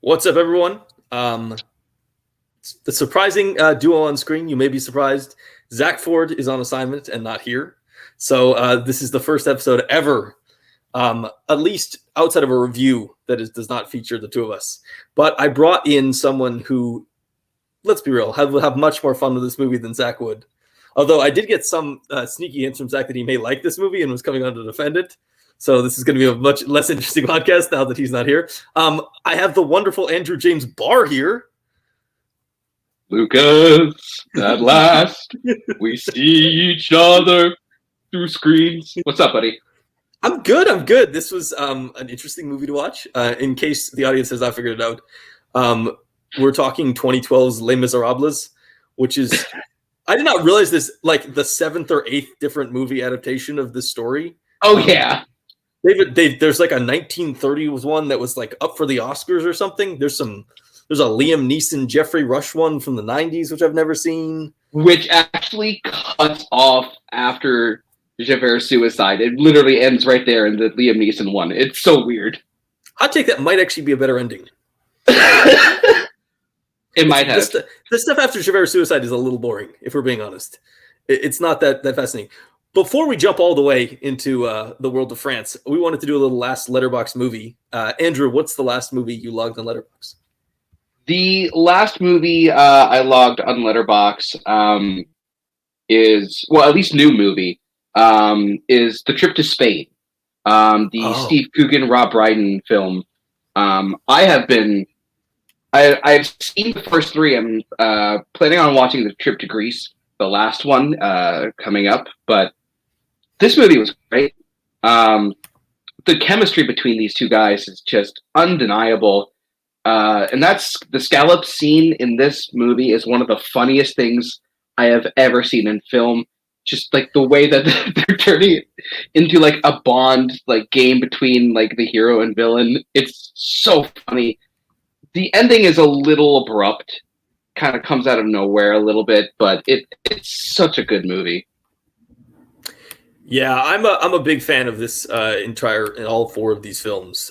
What's up, everyone? The surprising duo on screen. You may be surprised. Zach Ford is on assignment and not here. So this is the first episode ever, at least outside of a review does not feature the two of us. But I brought in someone who, let's be real, will have much more fun with this movie than Zach would. Although I did get some sneaky hints from Zach that he may like this movie and was coming on to defend it. So this is going to be a much less interesting podcast now that he's not here. I have the wonderful Andrew James Barr here. Lucas, at last, we see each other through screens. What's up, buddy? I'm good. This was an interesting movie to watch. In case the audience has not figured it out, we're talking 2012's Les Misérables, which is, I did not realize this, like the seventh or eighth different movie adaptation of this story. Oh, yeah. There's like a 1930s one that was like up for the Oscars or something. There's a Liam Neeson, Jeffrey Rush one from the 90s, which I've never seen. Which actually cuts off after Javert's suicide. It literally ends right there in the Liam Neeson one. It's so weird. I'd take that might actually be a better ending. It might have. The stuff after Javert's suicide is a little boring, if we're being honest. It's not that fascinating. Before we jump all the way into the world of France, we wanted to do a little last Letterboxd movie. Andrew, what's the last movie you logged on Letterboxd? The last movie I logged on Letterboxd is, well, at least new movie, is The Trip to Spain, Steve Coogan, Rob Brydon film. I've seen the first three. I'm planning on watching The Trip to Greece, the last one, coming up, but this movie was great. The chemistry between these two guys is just undeniable. And that's the scallop scene in this movie is one of the funniest things I have ever seen in film. Just like the way that they're turning it into like a Bond like game between like the hero and villain. It's so funny. The ending is a little abrupt, kind of comes out of nowhere a little bit, but it's such a good movie. Yeah, I'm a big fan of this all four of these films.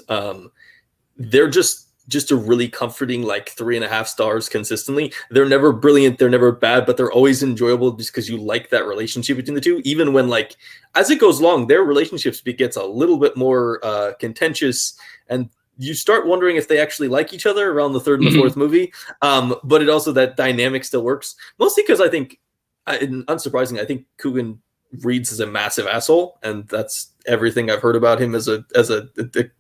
They're just a really comforting, like 3.5 stars consistently. They're never brilliant, they're never bad, but they're always enjoyable just because you like that relationship between the two. Even when, like, as it goes along, their relationships gets a little bit more contentious, and you start wondering if they actually like each other around the third and the fourth movie. But it also, that dynamic still works. Mostly because I think, unsurprisingly, I think Coogan reads as a massive asshole, and that's everything I've heard about him as a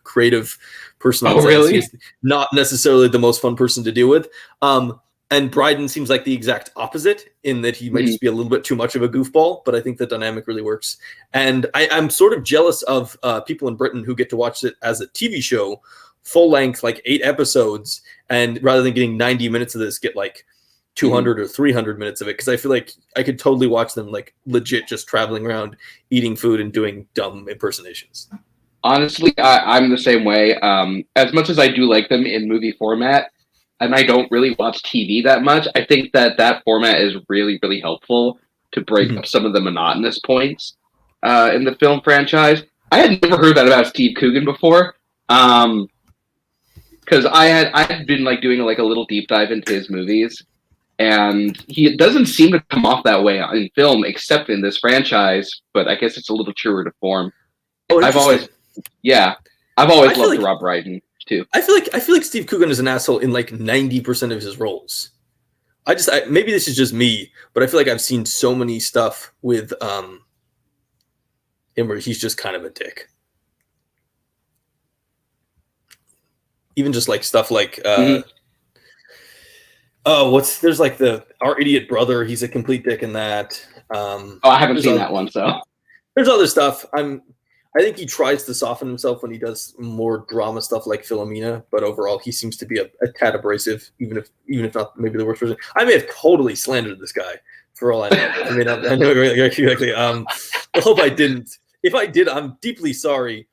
creative person. Oh, really? He's not necessarily the most fun person to deal with. And Brydon seems like the exact opposite in that he might just be a little bit too much of a goofball, but I think the dynamic really works. And I'm sort of jealous of people in Britain who get to watch it as a TV show, full length, like 8 episodes, and rather than getting 90 minutes of this, get like 200 or 300 minutes of it, because I feel like I could totally watch them like legit just traveling around, eating food and doing dumb impersonations. Honestly, I'm the same way. As much as I do like them in movie format, and I don't really watch TV that much, I think that format is really, really helpful to break up some of the monotonous points in the film franchise. I had never heard that about Steve Coogan before, because I had been like doing like a little deep dive into his movies. And he doesn't seem to come off that way in film, except in this franchise. But I guess it's a little truer to form. I've always loved like Rob Brydon too. I feel like Steve Coogan is an asshole in like 90% of his roles. Maybe this is just me, but I feel like I've seen so many stuff with him where he's just kind of a dick. Even just like stuff like. There's like Our Idiot Brother. He's a complete dick in that. I haven't seen that one, so. There's other stuff. I think he tries to soften himself when he does more drama stuff like Philomena, but overall he seems to be a tad abrasive, even if not maybe the worst person. I may have totally slandered this guy for all I know. I mean, I know exactly. I hope I didn't. If I did, I'm deeply sorry.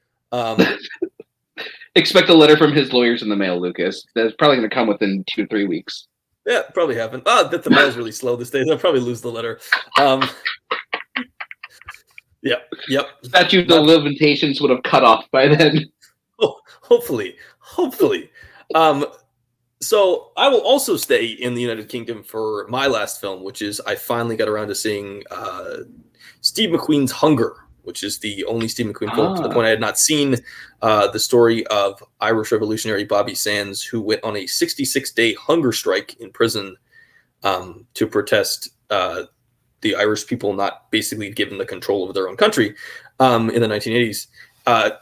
Expect a letter from his lawyers in the mail, Lucas. That's probably going to come within 2-3 weeks. Yeah, probably haven't. That the mail's really slow these days. I'll probably lose the letter. Yep. Statute of limitations would have cut off by then. Oh, hopefully. So I will also stay in the United Kingdom for my last film, which is I finally got around to seeing Steve McQueen's Hunger, which is the only Steve McQueen film to the point I had not seen the story of Irish revolutionary Bobby Sands, who went on a 66-day hunger strike in prison to protest the Irish people not basically given the control of their own country in the 1980s.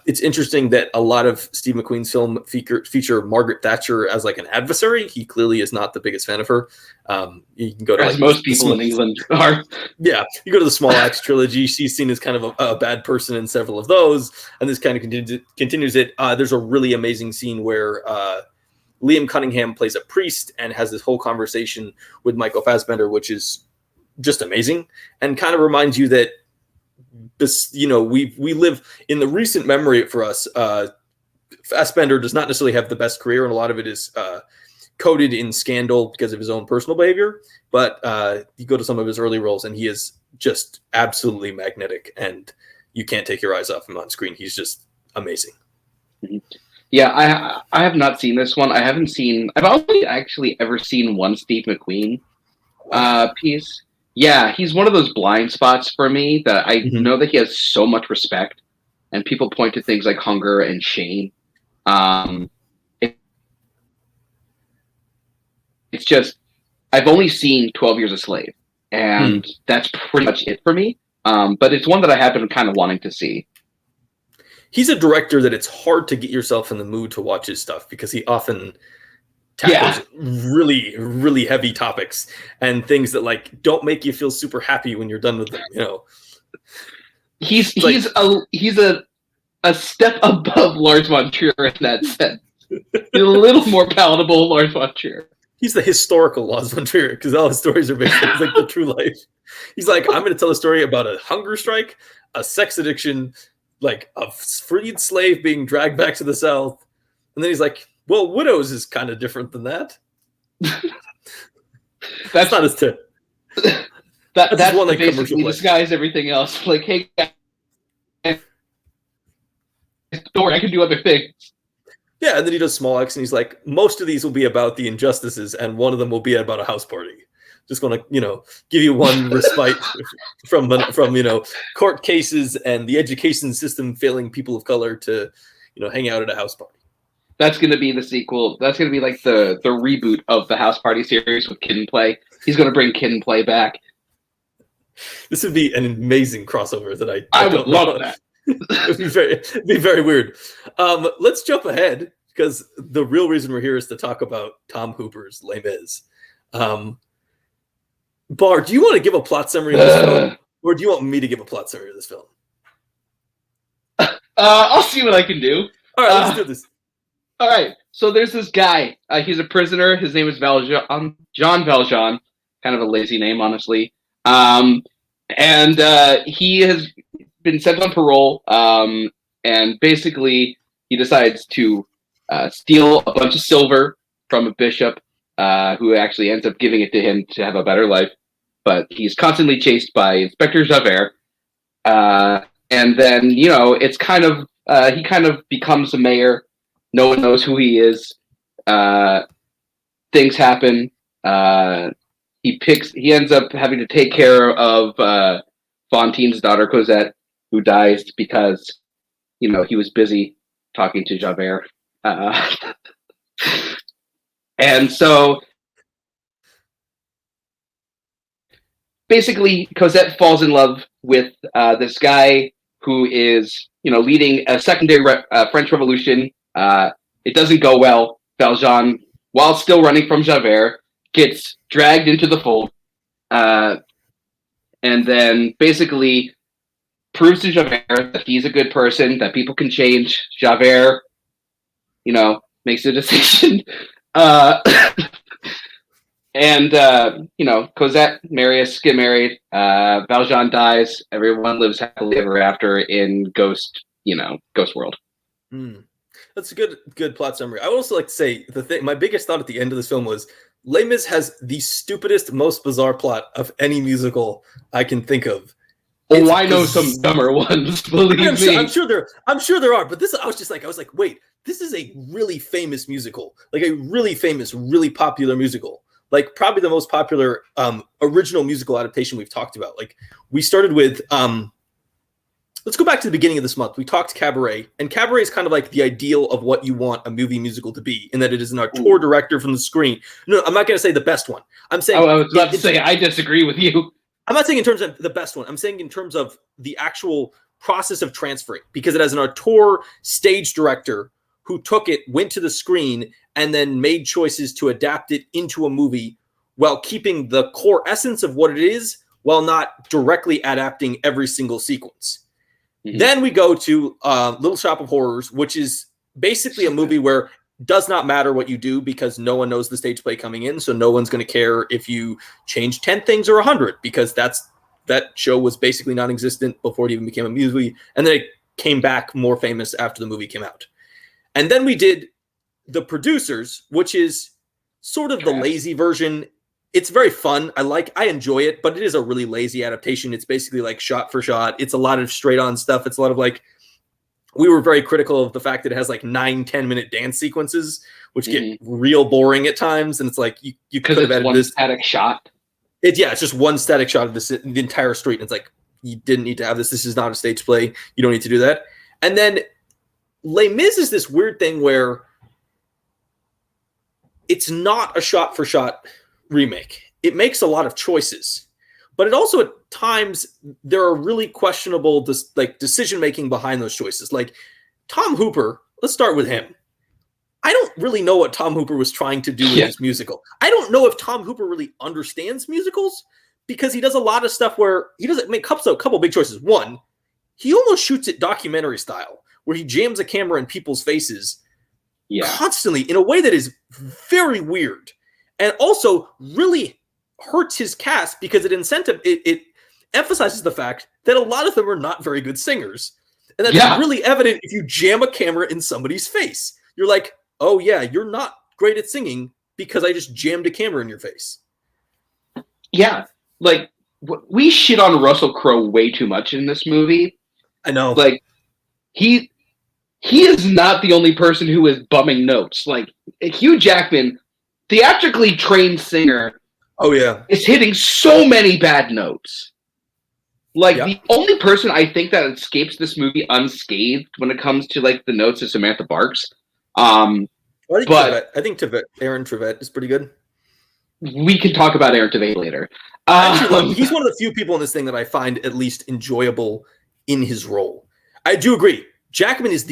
It's interesting that a lot of Steve McQueen's film feature Margaret Thatcher as like an adversary. He clearly is not the biggest fan of her. You can go to as most people in England are. Yeah, you go to the Small Axe trilogy. She's seen as kind of a bad person in several of those, and this kind of continues it. There's a really amazing scene where Liam Cunningham plays a priest and has this whole conversation with Michael Fassbender, which is just amazing and kind of reminds you that this, we live in the recent memory for us. Fassbender does not necessarily have the best career, and a lot of it is coded in scandal because of his own personal behavior. But you go to some of his early roles, and he is just absolutely magnetic, and you can't take your eyes off him on screen. He's just amazing. Yeah, I have not seen this one. I've only actually ever seen one Steve McQueen piece. Yeah, he's one of those blind spots for me that I know that he has so much respect, and people point to things like Hunger and Shane. It's just, I've only seen 12 Years a Slave, and that's pretty much it for me. But it's one that I have been kind of wanting to see. He's a director that it's hard to get yourself in the mood to watch his stuff because he often tackles really, really heavy topics and things that like don't make you feel super happy when you're done with them. He's a step above Lars von Trier in that sense. He's a little more palatable Lars von Trier. He's the historical Lars von Trier because all his stories are based on like the true life. He's like, I'm going to tell a story about a hunger strike, a sex addiction, like a freed slave being dragged back to the South, and then he's like, well, Widows is kind of different than that. That's not his tip. That's one like basically disguise everything else. Like, hey, don't worry, I can do other things. Yeah, and then he does Small Axe, and he's like, most of these will be about the injustices, and one of them will be about a house party. Just going to, give you one respite from court cases and the education system failing people of color to, hang out at a house party. That's going to be the sequel. That's going to be like the reboot of the House Party series with Kid and Play. He's going to bring Kid and Play back. This would be an amazing crossover that I would love that. It'd be very weird. Let's jump ahead because the real reason we're here is to talk about Tom Hooper's Les Mis. Barr, do you want to give a plot summary of this film, or do you want me to give a plot summary of this film? I'll see what I can do. All right, let's do this. All right, so there's this guy. He's a prisoner. His name is Jean Valjean. Kind of a lazy name, honestly. And he has been sent on parole. And basically, he decides to steal a bunch of silver from a bishop, who actually ends up giving it to him to have a better life. But he's constantly chased by Inspector Javert. And then, it's kind of he kind of becomes a mayor. No one knows who he is. Things happen. He ends up having to take care of Fantine's daughter Cosette, who dies because, he was busy talking to Javert. And so basically Cosette falls in love with this guy who is, leading a secondary French Revolution. It doesn't go well. Valjean, while still running from Javert, gets dragged into the fold, and then basically proves to Javert that he's a good person, that people can change. Javert, makes a decision. And Cosette, Marius get married. Valjean dies. Everyone lives happily ever after in Ghost World. That's a good plot summary. I would also like to say my biggest thought at the end of this film was Les Mis has the stupidest, most bizarre plot of any musical I can think of. Oh, I know some dumber ones. Believe me. I'm sure there are. But this, I was like, wait, this is a really famous musical, like a really famous, really popular musical, like probably the most popular original musical adaptation we've talked about. Like we started with, let's go back to the beginning of this month. We talked Cabaret, and Cabaret is kind of like the ideal of what you want a movie musical to be, in that it is an auteur director from the screen. No, I'm not going to say the best one. I'm saying I was about to say I disagree with you. I'm not saying in terms of the best one. I'm saying in terms of the actual process of transferring, because it has an auteur stage director who took it, went to the screen, and then made choices to adapt it into a movie while keeping the core essence of what it is, while not directly adapting every single sequence. Mm-hmm. Then we go to Little Shop of Horrors, which is basically a movie where does not matter what you do, because no one knows the stage play coming in, so no one's going to care if you change 10 things or 100, because that show was basically non-existent before it even became a movie, and then it came back more famous after the movie came out. And then we did The Producers, which is sort of the lazy version. It's very fun. I enjoy it, but it is a really lazy adaptation. It's basically like shot for shot. It's a lot of straight on stuff. It's a lot of like, we were very critical of the fact that it has like 9-10-minute dance sequences, which get real boring at times. And it's like, you could have edited this static shot. It's just one static shot of the entire street. And it's like, you didn't need to have this. This is not a stage play. You don't need to do that. And then Les Mis is this weird thing where it's not a shot for shot remake. It makes a lot of choices, but it also at times there are really questionable decision making behind those choices. Like Tom Hooper, let's start with him. I don't really know what Tom Hooper was trying to do with this musical. I don't know if Tom Hooper really understands musicals, because he does a lot of stuff where he doesn't make a couple big choices. One, he almost shoots it documentary style, where he jams a camera in people's faces constantly in a way that is very weird, and also really hurts his cast, because it emphasizes the fact that a lot of them are not very good singers. And that's really evident if you jam a camera in somebody's face. You're like, oh yeah, you're not great at singing because I just jammed a camera in your face. Yeah, like we shit on Russell Crowe way too much in this movie. I know. Like he is not the only person who is bumming notes. Like Hugh Jackman, theatrically trained singer, is hitting so many bad notes. Like the only person I think that escapes this movie unscathed when it comes to like the notes is Samantha Barks. I think Aaron Tveit is pretty good. We can talk about Aaron Tveit later. He's one of the few people in this thing that I find at least enjoyable in his role. I do agree. Jackman is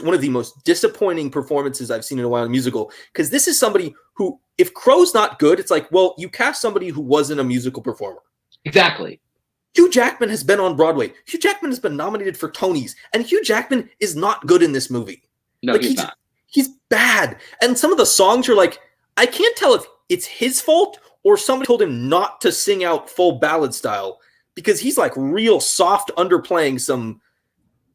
one of the most disappointing performances I've seen in a while in a musical, because this is somebody who, if Crowe's not good, it's like, well, you cast somebody who wasn't a musical performer. Exactly. Hugh Jackman has been on Broadway. Hugh Jackman has been nominated for Tonys, and Hugh Jackman is not good in this movie. No, he's not. He's bad. And some of the songs are like, I can't tell if it's his fault or somebody told him not to sing out full ballad style, because he's like real soft underplaying some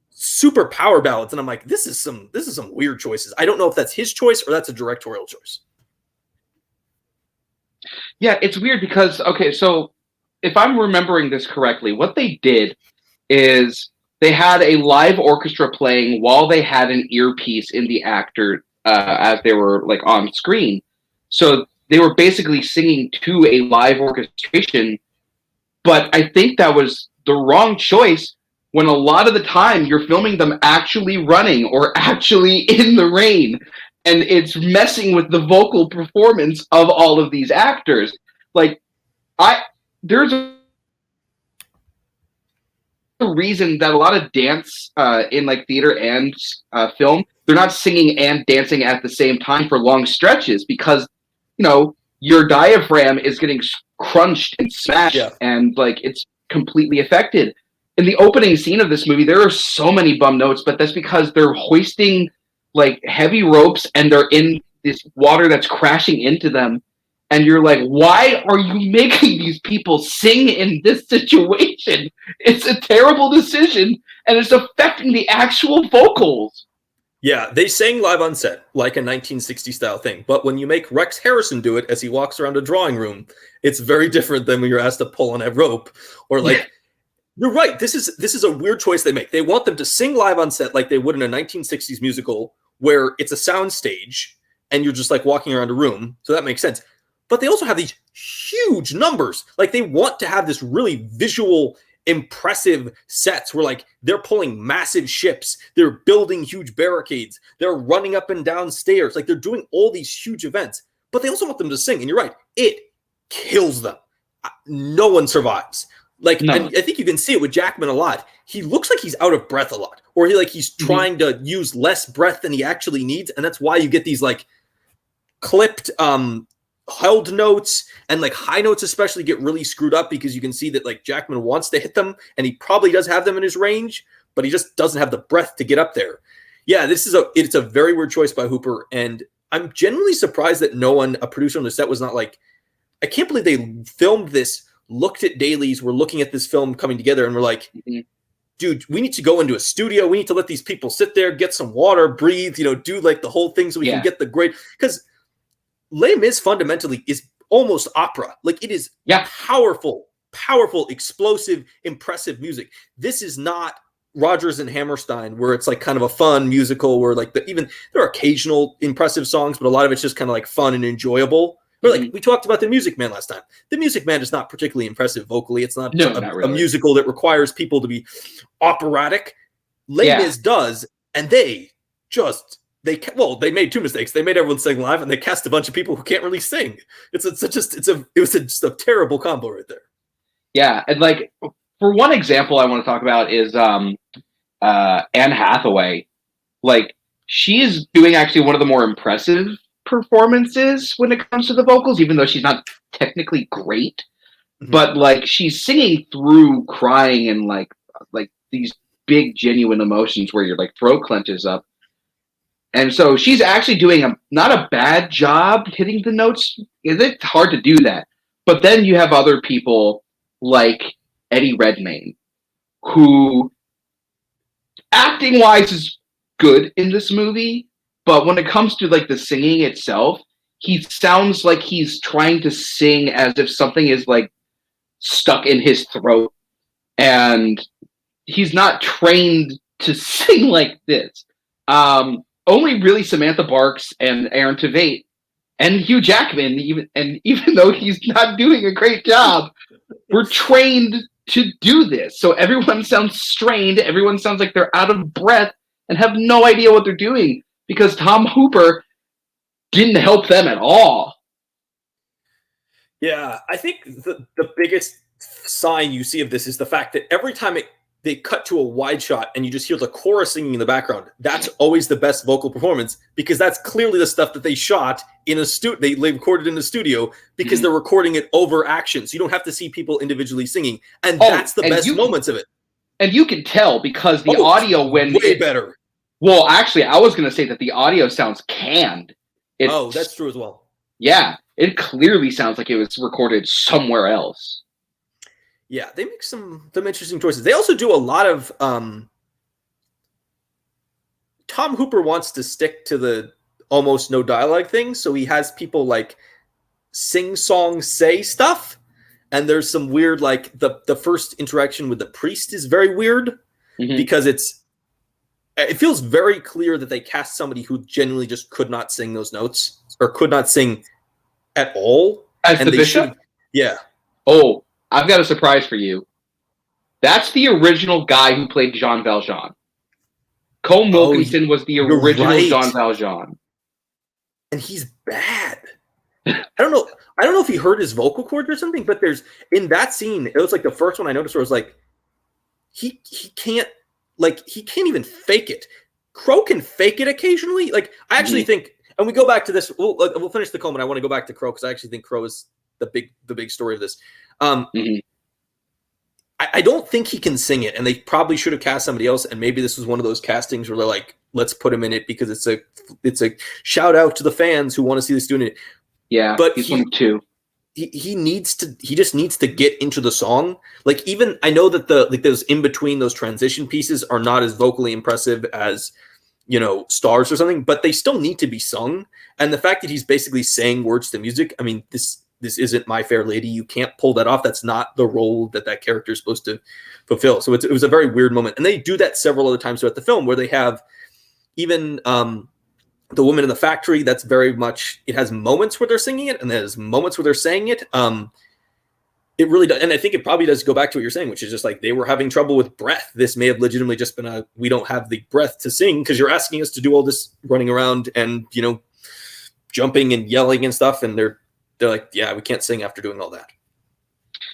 super power ballads, and I'm like, this is some weird choices. I don't know if that's his choice or that's a directorial choice. Yeah, it's weird because so if I'm remembering this correctly, what they did is they had a live orchestra playing while they had an earpiece in the actor as they were like on screen. So they were basically singing to a live orchestration, but I think that was the wrong choice, when a lot of the time you're filming them actually running or actually in the rain, and it's messing with the vocal performance of all of these actors. Like, there's a reason that a lot of dance in like theater and film, they're not singing and dancing at the same time for long stretches, because your diaphragm is getting crunched and smashed, and like it's completely affected. In the opening scene of this movie, there are so many bum notes, but that's because they're hoisting like heavy ropes and they're in this water that's crashing into them. And you're like, why are you making these people sing in this situation? It's a terrible decision, and it's affecting the actual vocals. Yeah, they sang live on set, like a 1960 style thing. But when you make Rex Harrison do it as he walks around a drawing room, it's very different than when you're asked to pull on a rope. Or like, You're right. This is a weird choice they make. They want them to sing live on set like they would in a 1960s musical where it's a sound stage and you're just like walking around a room. So that makes sense. But they also have these huge numbers. Like they want to have this really visual, impressive sets where like they're pulling massive ships, they're building huge barricades, they're running up and down stairs. Like they're doing all these huge events. But they also want them to sing. And you're right. It kills them. No one survives. Like, no. And I think you can see it with Jackman a lot. He looks like he's out of breath a lot, or he's trying to use less breath than he actually needs, and that's why you get these like clipped, held notes, and like high notes especially get really screwed up because you can see that like Jackman wants to hit them, and he probably does have them in his range, but he just doesn't have the breath to get up there. Yeah, it's a very weird choice by Hooper, and I'm genuinely surprised that a producer on the set was not like, I can't believe they filmed this. Looked at dailies, we're looking at this film coming together, and we're like, dude, we need to go into a studio. We need to let these people sit there, get some water, breathe, do like the whole thing so we can get the great. Because Les Mis fundamentally is almost opera. Like it is powerful, explosive, impressive music. This is not Rodgers and Hammerstein, where it's like kind of a fun musical where like even there are occasional impressive songs, but a lot of it's just kind of like fun and enjoyable. But like we talked about The Music Man last time. The Music Man is not particularly impressive vocally. It's not, not really a musical that requires people to be operatic. Les Mis does, and they made two mistakes. They made everyone sing live, and they cast a bunch of people who can't really sing. It was just a terrible combo right there. Yeah, and like for one example, I want to talk about is Anne Hathaway. Like she is doing actually one of the more impressive performances when it comes to the vocals, even though she's not technically great, but like she's singing through crying and like these big genuine emotions where your like throat clenches up, and so she's actually doing not a bad job hitting the notes. It's hard to do that, but then you have other people like Eddie Redmayne, who acting wise is good in this movie. But when it comes to like the singing itself, he sounds like he's trying to sing as if something is like stuck in his throat, and he's not trained to sing like this. Only really Samantha Barks and Aaron Tveit and Hugh Jackman, even though he's not doing a great job, were trained to do this. So everyone sounds strained. Everyone sounds like they're out of breath and have no idea what they're doing, because Tom Hooper didn't help them at all. Yeah, I think the biggest sign you see of this is the fact that every time they cut to a wide shot and you just hear the chorus singing in the background, that's always the best vocal performance, because that's clearly the stuff that they shot in a studio. They recorded in the studio because they're recording it over action. So you don't have to see people individually singing. And that's the best moments of it. And you can tell because the audio way better. Well, actually, I was going to say that the audio sounds canned. That's true as well. Yeah, it clearly sounds like it was recorded somewhere else. Yeah, they make some interesting choices. They also do a lot of Tom Hooper wants to stick to the almost no dialogue thing, so he has people like sing song say stuff, and there's some weird like the first interaction with the priest is very weird because it feels very clear that they cast somebody who genuinely just could not sing those notes or could not sing at all. As the bishop? Yeah. Oh, I've got a surprise for you. That's the original guy who played Jean Valjean. Colm Wilkinson was the original Jean Valjean. And he's bad. I don't know if he hurt his vocal cords or something, but there's in that scene, it was like the first one I noticed where it was like he can't even fake it. Crow can fake it occasionally. Like I actually think, and we go back to this. We'll finish the Colm, and I want to go back to Crow because I actually think Crow is the big story of this. I don't think he can sing it, and they probably should have cast somebody else. And maybe this was one of those castings where they're like, let's put him in it because it's a shout out to the fans who want to see this doing it. Yeah, but he's one too. He just needs to get into the song. Like even I know that those in between those transition pieces are not as vocally impressive as Stars or something, but they still need to be sung. And the fact that he's basically saying words to music, I mean, this this isn't My Fair Lady. You can't pull that off. That's not the role that character is supposed to fulfill. So it was a very weird moment. And they do that several other times throughout the film, where they have even the woman in the factory. That's very much, it has moments where they're singing it, and there's moments where they're saying it. It really does. And I think it probably does go back to what you're saying, which is just like, they were having trouble with breath. This may have legitimately just been we don't have the breath to sing, because you're asking us to do all this running around and, jumping and yelling and stuff. And they're like, yeah, we can't sing after doing all that.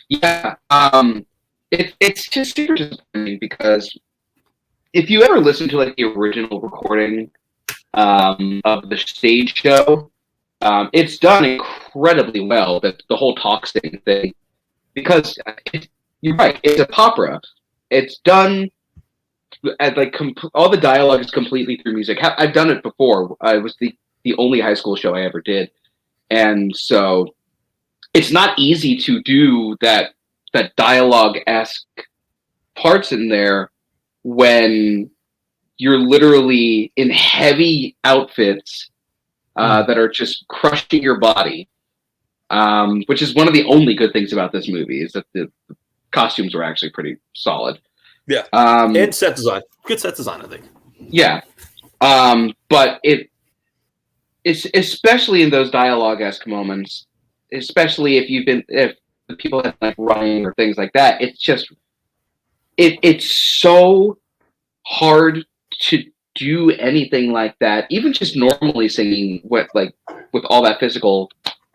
Yeah. It's just super disappointing, because if you ever listen to like the original recording of the stage show, it's done incredibly well, the whole talk sing thing. Because you're right, it's a opera. It's done at like all the dialogue is completely through music. I've done it before. It was the only high school show I ever did, and so it's not easy to do that dialogue-esque parts in there when you're literally in heavy outfits that are just crushing your body. Which is one of the only good things about this movie, is that the costumes were actually pretty solid. Yeah. And set design. Good set design, I think. Yeah. But it's especially in those dialogue-esque moments, especially if the people have like running or things like that, it's just it's so hard to do anything like that, even just normally singing with all that physical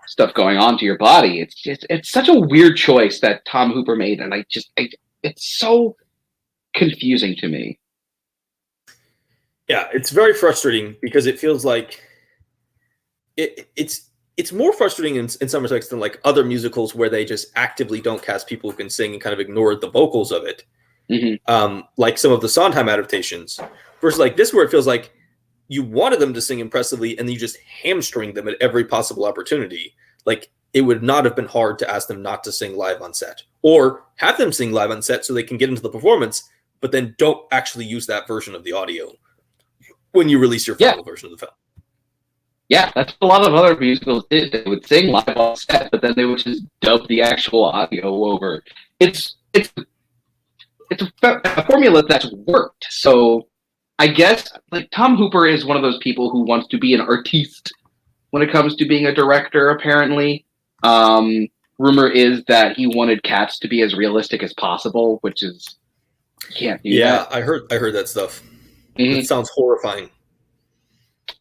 stuff going on to your body. It's such a weird choice that Tom Hooper made, and it's so confusing to me. Yeah, it's very frustrating, because it feels like it's more frustrating in some respects than like other musicals where they just actively don't cast people who can sing and kind of ignore the vocals of it. Mm-hmm. Like some of the Sondheim adaptations, versus like this, where it feels like you wanted them to sing impressively, and you just hamstring them at every possible opportunity. Like, it would not have been hard to ask them not to sing live on set, or have them sing live on set so they can get into the performance, but then don't actually use that version of the audio when you release your final version of the film. Yeah, that's what a lot of other musicals did. They would sing live on set, but then they would just dub the actual audio over. It's a formula that's worked. So I guess like Tom Hooper is one of those people who wants to be an artiste when it comes to being a director, apparently. Rumor is that he wanted Cats to be as realistic as possible, which is, you can't do that. Yeah, I heard that stuff. Mm-hmm. It sounds horrifying.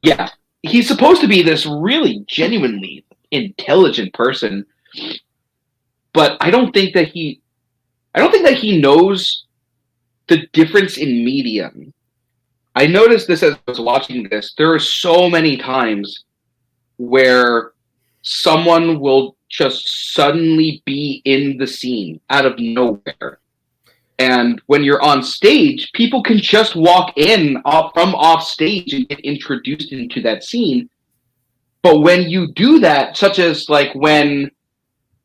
Yeah. He's supposed to be this really genuinely intelligent person, but I don't think that he knows the difference in medium. I noticed this as I was watching this. There are so many times where someone will just suddenly be in the scene out of nowhere. And when you're on stage, people can just walk in from off stage and get introduced into that scene. But when you do that, such as like when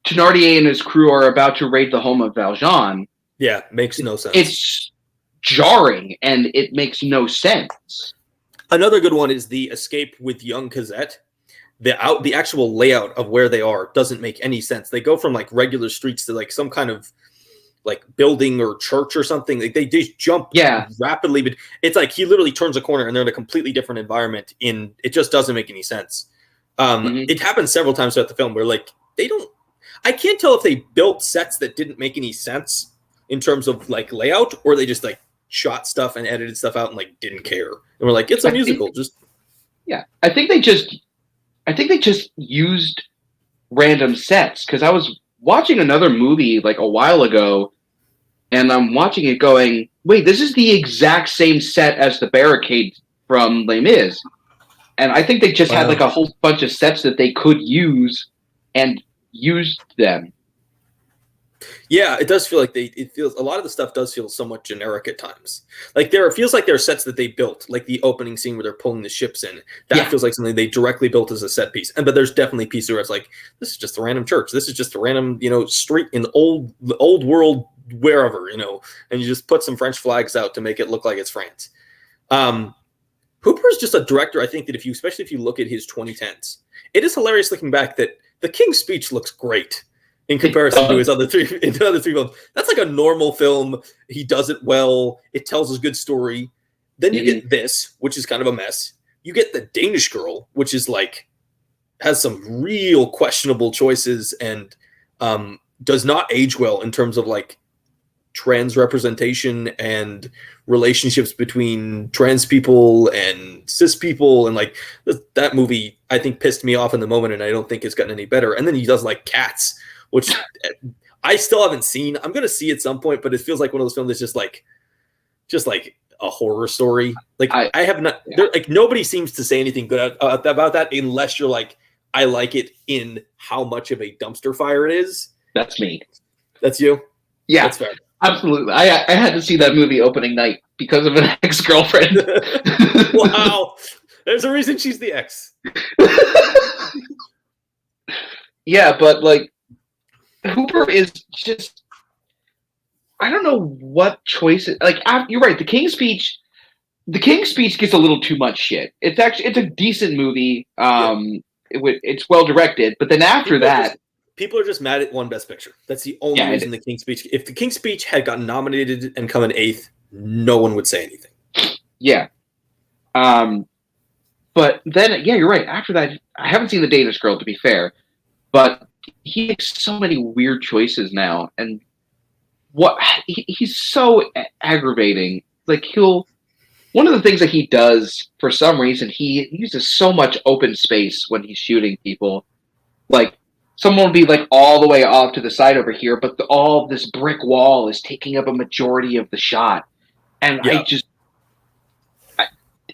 Thénardier and his crew are about to raid the home of Valjean, yeah, makes no sense. It's jarring and it makes no sense. Another good one is the escape with young Cosette. The actual layout of where they are doesn't make any sense. They go from like regular streets to like some kind of like building or church or something. Like they just jump rapidly, but it's like he literally turns a corner and they're in a completely different environment. It just doesn't make any sense. It happens several times throughout the film where like I can't tell if they built sets that didn't make any sense in terms of like layout, or they just like shot stuff and edited stuff out and like didn't care. And we're like, it's a musical. I think they just used random sets, because I was watching another movie like a while ago, and I'm watching it going, wait, this is the exact same set as the barricade from Les Mis. And I think they just had like a whole bunch of sets that they could use and used them. Yeah, it does feel like it feels a lot of the stuff does feel somewhat generic at times. Like it feels like there are sets that they built, like the opening scene where they're pulling the ships in. That feels like something they directly built as a set piece. But there's definitely pieces where it's like, this is just a random church. This is just a random, street in the old world, wherever, and you just put some French flags out to make it look like it's France. Hooper is just a director. I think that especially if you look at his 2010s, it is hilarious looking back that The King's Speech looks great in comparison to his other three films. That's like a normal film. He does it well. It tells a good story. Then you get this, which is kind of a mess. You get The Danish Girl, which is like has some real questionable choices and does not age well in terms of like trans representation and relationships between trans people and cis people. And like that movie, I think, pissed me off in the moment, and I don't think it's gotten any better. And then he does like Cats, which I still haven't seen. I'm going to see at some point, but it feels like one of those films that's just like a horror story. Like I have not, like nobody seems to say anything good about that unless you're like, I like it in how much of a dumpster fire it is. That's me. That's you? Yeah, that's fair. Absolutely. I had to see that movie opening night because of an ex-girlfriend. Wow. There's a reason she's the ex. Yeah, but like Hooper is just, I don't know what choices. Like you're right. The King's Speech gets a little too much shit. It's a decent movie. It's well directed, but then after that, people are just mad at one Best Picture. That's the only reason the King's Speech. If the King's Speech had gotten nominated and come in 8th, no one would say anything. Yeah. But then, yeah, you're right. After that, I haven't seen The Danish Girl, to be fair, but he makes so many weird choices now, and he's so aggravating. Like one of the things that he does for some reason, he uses so much open space when he's shooting people. Like someone will be like all the way off to the side over here, but all this brick wall is taking up a majority of the shot, and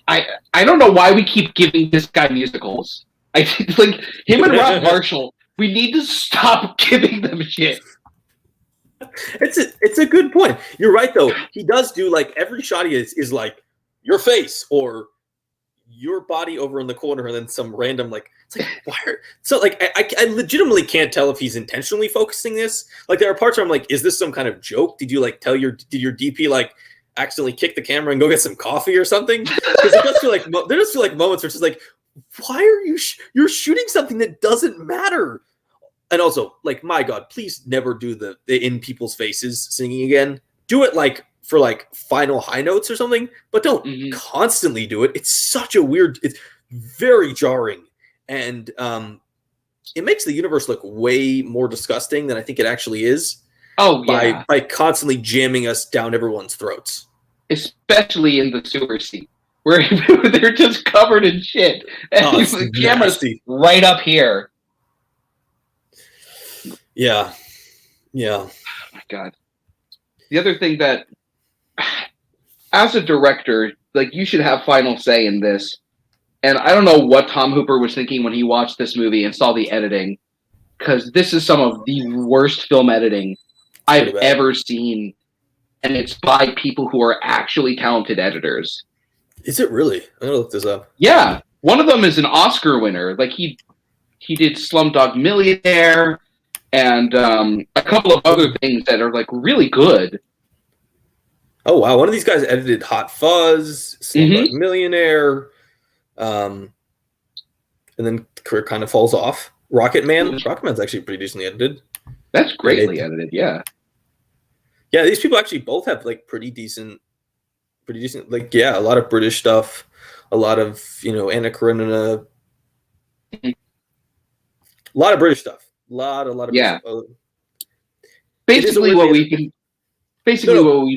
I don't know why we keep giving this guy musicals. I think like him and Rob Marshall, we need to stop giving them shit. It's a good point. You're right though. He does do like every shot he is like your face or your body over in the corner, and then some random like it's like so like I legitimately can't tell if he's intentionally focusing this. Like there are parts where I'm like, is this some kind of joke? Did you like did your DP like accidentally kick the camera and go get some coffee or something? Because it does feel like there does feel like moments where it's just like, why are you're shooting something that doesn't matter? And also, like, my God, please never do the in people's faces singing again. Do it like for like final high notes or something, but don't constantly do it. It's such a weird. It's very jarring, and it makes the universe look way more disgusting than I think it actually is. Oh yeah, by constantly jamming us down everyone's throats, especially in the sewer seat where they're just covered in shit, and the camera's right up here. Yeah. Oh my God. The other thing that, as a director, like you should have final say in this. And I don't know what Tom Hooper was thinking when he watched this movie and saw the editing, because this is some of the worst film editing I've ever seen, and it's by people who are actually talented editors. Is it really? I'm gonna look this up. Yeah, one of them is an Oscar winner. Like he did Slumdog Millionaire. And a couple of other things that are like really good. Oh wow! One of these guys edited Hot Fuzz, Slumdog Millionaire, and then career kind of falls off. Rocket Man's actually pretty decently edited. That's greatly edited, yeah. Yeah, these people actually both have like pretty decent. Like a lot of British stuff, a lot of Anna Karenina, a lot of British stuff. A lot of basically what we've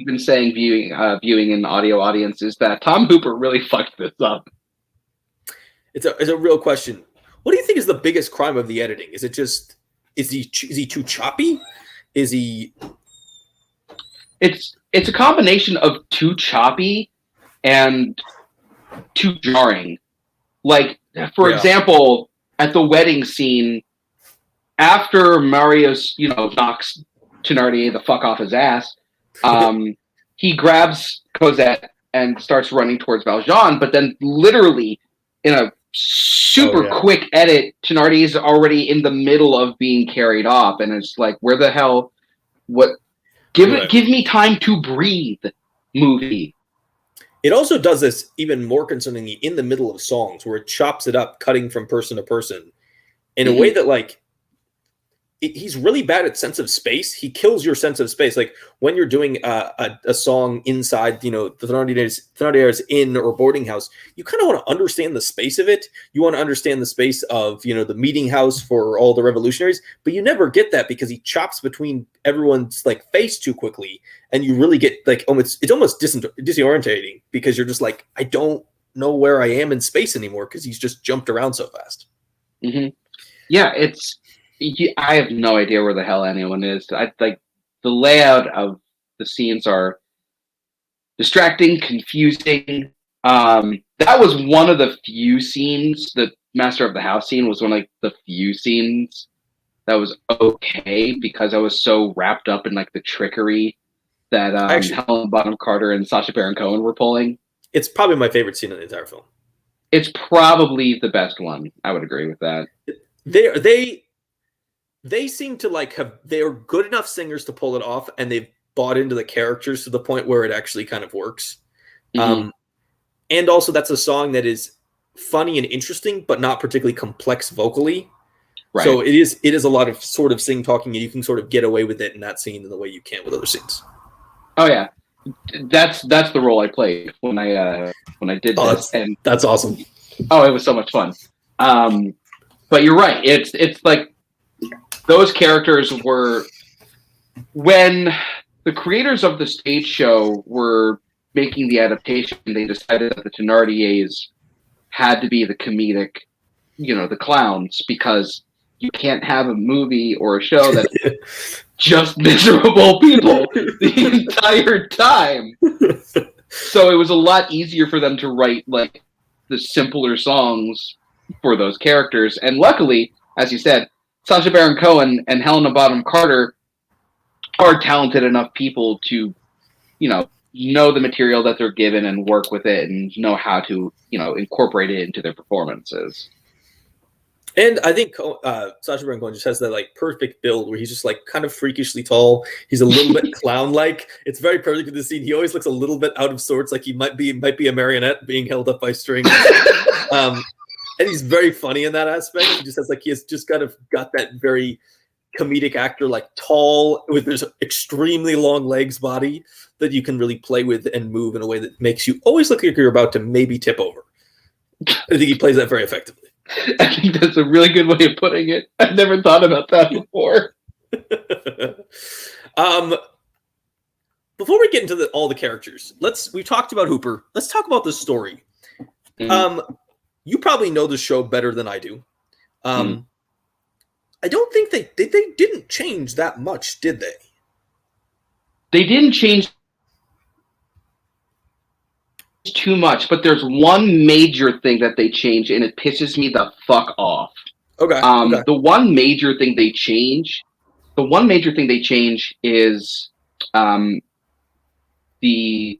been saying viewing in audio audience is that Tom Hooper really fucked this up. It's a real question. What do you think is the biggest crime of the editing? Is it just is he too choppy? Is he? It's a combination of too choppy and too jarring. Like for example, at the wedding scene, after Marius, knocks Thénardier the fuck off his ass, he grabs Cosette and starts running towards Valjean, but then literally in a super quick edit, Thénardier is already in the middle of being carried off, and it's like, where the hell? What? Give me time to breathe, movie. It also does this even more concerningly in the middle of songs, where it chops it up, cutting from person to person, in a way that like he's really bad at sense of space. He kills your sense of space. Like when you're doing a song inside, the Thénardier's inn or boarding house, you kind of want to understand the space of it. You want to understand the space of, the meeting house for all the revolutionaries, but you never get that because he chops between everyone's like face too quickly. And you really get like, it's almost disorientating because you're just like, I don't know where I am in space anymore because he's just jumped around so fast. Mm-hmm. Yeah, I have no idea where the hell anyone is. I like the layout of the scenes are distracting, confusing. That was one of the few scenes. The Master of the House scene was one of like the few scenes that was okay because I was so wrapped up in like the trickery that Helena Bonham Carter and Sacha Baron Cohen were pulling. It's probably my favorite scene in the entire film. It's probably the best one. I would agree with that. They seem to they're good enough singers to pull it off, and they've bought into the characters to the point where it actually kind of works. Mm-hmm. And also that's a song that is funny and interesting, but not particularly complex vocally. Right. So it is a lot of sort of sing talking, and you can sort of get away with it in that scene in the way you can't with other scenes. Oh yeah. That's the role I played when I did this, and that's awesome. Oh, it was so much fun. But you're right. It's like those characters were, when the creators of the stage show were making the adaptation, they decided that the Thénardiers had to be the comedic, the clowns, because you can't have a movie or a show that's just miserable people the entire time. So it was a lot easier for them to write like the simpler songs for those characters. And luckily, as you said, Sacha Baron Cohen and Helena Bonham Carter are talented enough people to, know the material that they're given and work with it and know how to, incorporate it into their performances. And I think Sacha Baron Cohen just has that like perfect build where he's just like kind of freakishly tall. He's a little bit clown-like. It's very perfect for the scene. He always looks a little bit out of sorts, like he might be a marionette being held up by strings. And he's very funny in that aspect. He has just kind of got that very comedic actor, like tall with this extremely long legs body that you can really play with and move in a way that makes you always look like you're about to maybe tip over. I think he plays that very effectively. I think that's a really good way of putting it. I've never thought about that before. Before we get into all the characters, we've talked about Hooper. Let's talk about the story. Mm-hmm. You probably know the show better than I do. I don't think they didn't change that much, did they? They didn't change too much, but there's one major thing that they change, and it pisses me the fuck off. Okay. The one major thing they change is the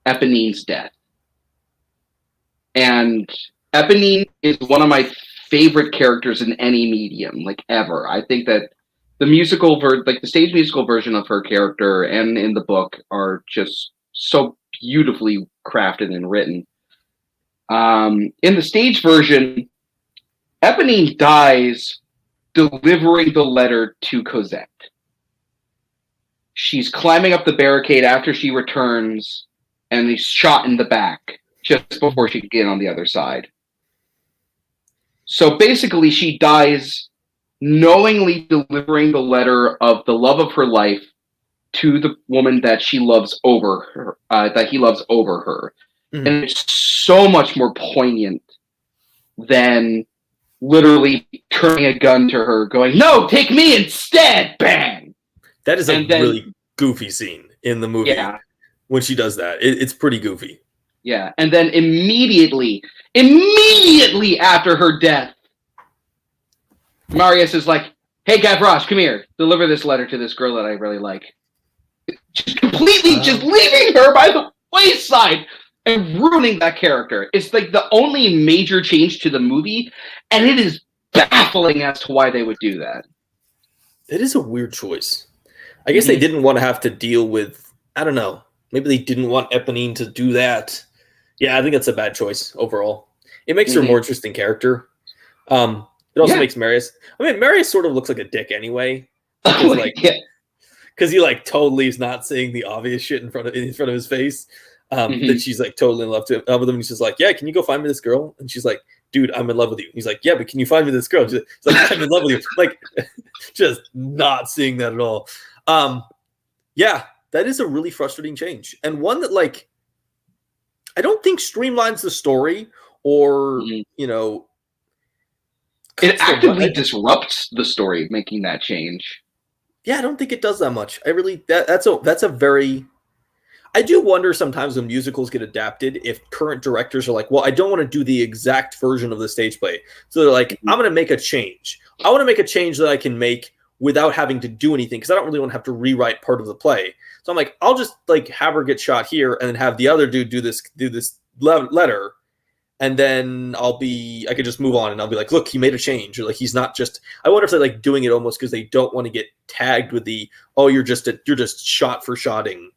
Eponine's death. And Eponine is one of my favorite characters in any medium, like ever. I think that the the stage musical version of her character and in the book are just so beautifully crafted and written. In the stage version, Eponine dies delivering the letter to Cosette. She's climbing up the barricade after she returns, and is shot in the back just before she can get on the other side. So basically, she dies knowingly delivering the letter of the love of her life to the woman that she loves over her, that he loves over her. Mm-hmm. And it's so much more poignant than literally turning a gun to her, going, "No, take me instead!" Bang! That is really goofy scene in the movie. Yeah. When she does that. It's pretty goofy. Yeah, and then immediately after her death, Marius is like, "Hey, Gavroche, come here. Deliver this letter to this girl that I really like." Just completely just leaving her by the wayside and ruining that character. It's like the only major change to the movie, and it is baffling as to why they would do that. It is a weird choice. I guess they didn't want to have to deal with, I don't know, maybe they didn't want Eponine to do that. Yeah, I think that's a bad choice overall. It makes her a more interesting character. The It also makes Marius. I mean, Marius sort of looks like a dick anyway. Because because he like totally is not saying the obvious shit in front of his face. That she's like totally in love with him. And he's just like, yeah, can you go find me this girl? And she's like, dude, I'm in love with you. He's like, yeah, but can you find me this girl? She's like, I'm in love with you. Like, just not seeing that at all. Yeah, that is a really frustrating change, and one that like I don't think streamlines the story or it actively disrupts the story, making that change. Yeah, I don't think it does that much. I really that's a very. I do wonder sometimes when musicals get adapted if current directors are like, well, I don't want to do the exact version of the stage play. So they're like, I'm going to make a change. I want to make a change that I can make without having to do anything because I don't really want to have to rewrite part of the play. So I'm like, I'll just like have her get shot here and then have the other dude do this letter. And then I could just move on and I'll be like, look, he made a change. Or like, he's not just, I wonder if they're like doing it almost because they don't want to get tagged with the, oh, you're just shot for shotting.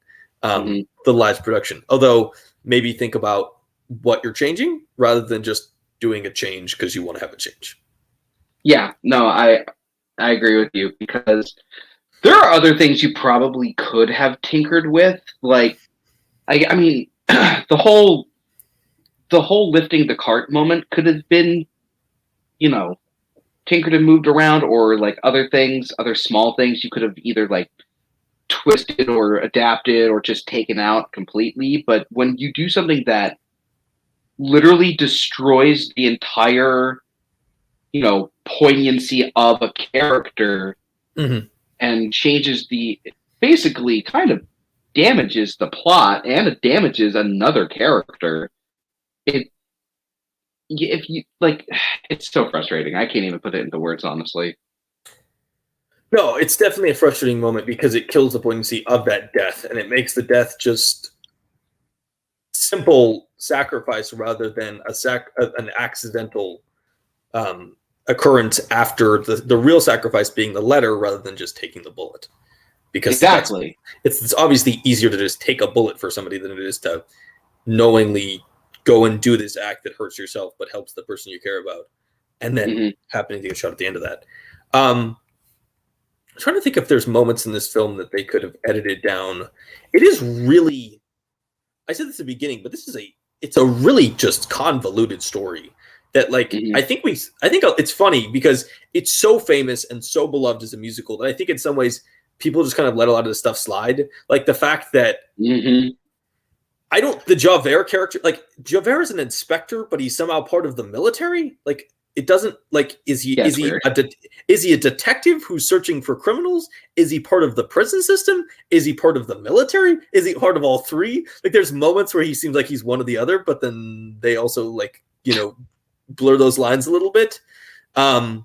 The live production. Although maybe think about what you're changing rather than just doing a change because you want to have a change. Yeah, no, I agree with you because there are other things you probably could have tinkered with. Like, I mean, the whole lifting the cart moment could have been, tinkered and moved around, or like other small things you could have either like twisted or adapted or just taken out completely. But when you do something that literally destroys the entire poignancy of a character and changes basically kind of damages the plot and it damages another character, it's so frustrating. I can't even put it into words, honestly. No, it's definitely a frustrating moment because it kills the poignancy of that death, and it makes the death just simple sacrifice rather than an accidental occurrence after the real sacrifice being the letter rather than just taking the bullet. Because exactly, it's obviously easier to just take a bullet for somebody than it is to knowingly go and do this act that hurts yourself but helps the person you care about, and then happening to get shot at the end of that. I'm trying to think if there's moments in this film that they could have edited down. It is really, I said this at the beginning, but it's a really just convoluted story that like, I think it's funny because it's so famous and so beloved as a musical that I think in some ways people just kind of let a lot of this stuff slide. Like the fact that the Javert character, like Javert is an inspector, but he's somehow part of the military. Like, it doesn't like, is he a detective who's searching for criminals? Is he part of the prison system? Is he part of the military? Is he part of all three? Like there's moments where he seems like he's one or the other, but then they also like, blur those lines a little bit. It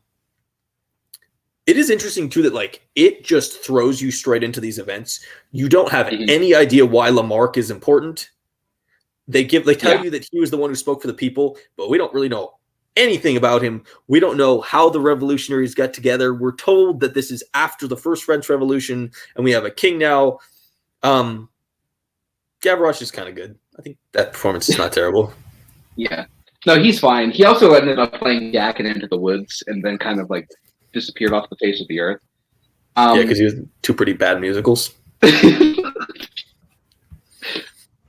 is interesting too that like it just throws you straight into these events. You don't have any idea why Lamarck is important. They tell you that he was the one who spoke for the people, but we don't really know anything about him. We don't know how the revolutionaries got together. We're told that this is after the first French Revolution and we have a king now. Gavroche is kind of good. I think that performance is not terrible. Yeah. No, he's fine. He also ended up playing Jack in Into the Woods and then kind of like disappeared off the face of the earth. Yeah, because he was two pretty bad musicals. I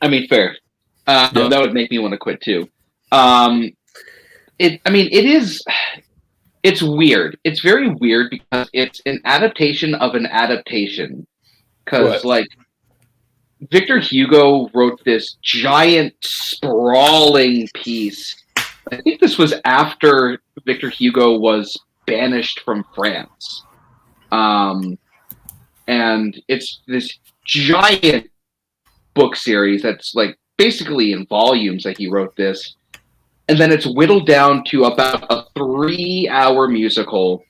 mean, fair. That would make me want to quit too. It's weird. It's very weird because it's an adaptation of an adaptation. Because like Victor Hugo wrote this giant sprawling piece. I think this was after Victor Hugo was banished from France. And it's this giant book series that's like basically in volumes that he wrote this. And then it's whittled down to about a 3-hour musical,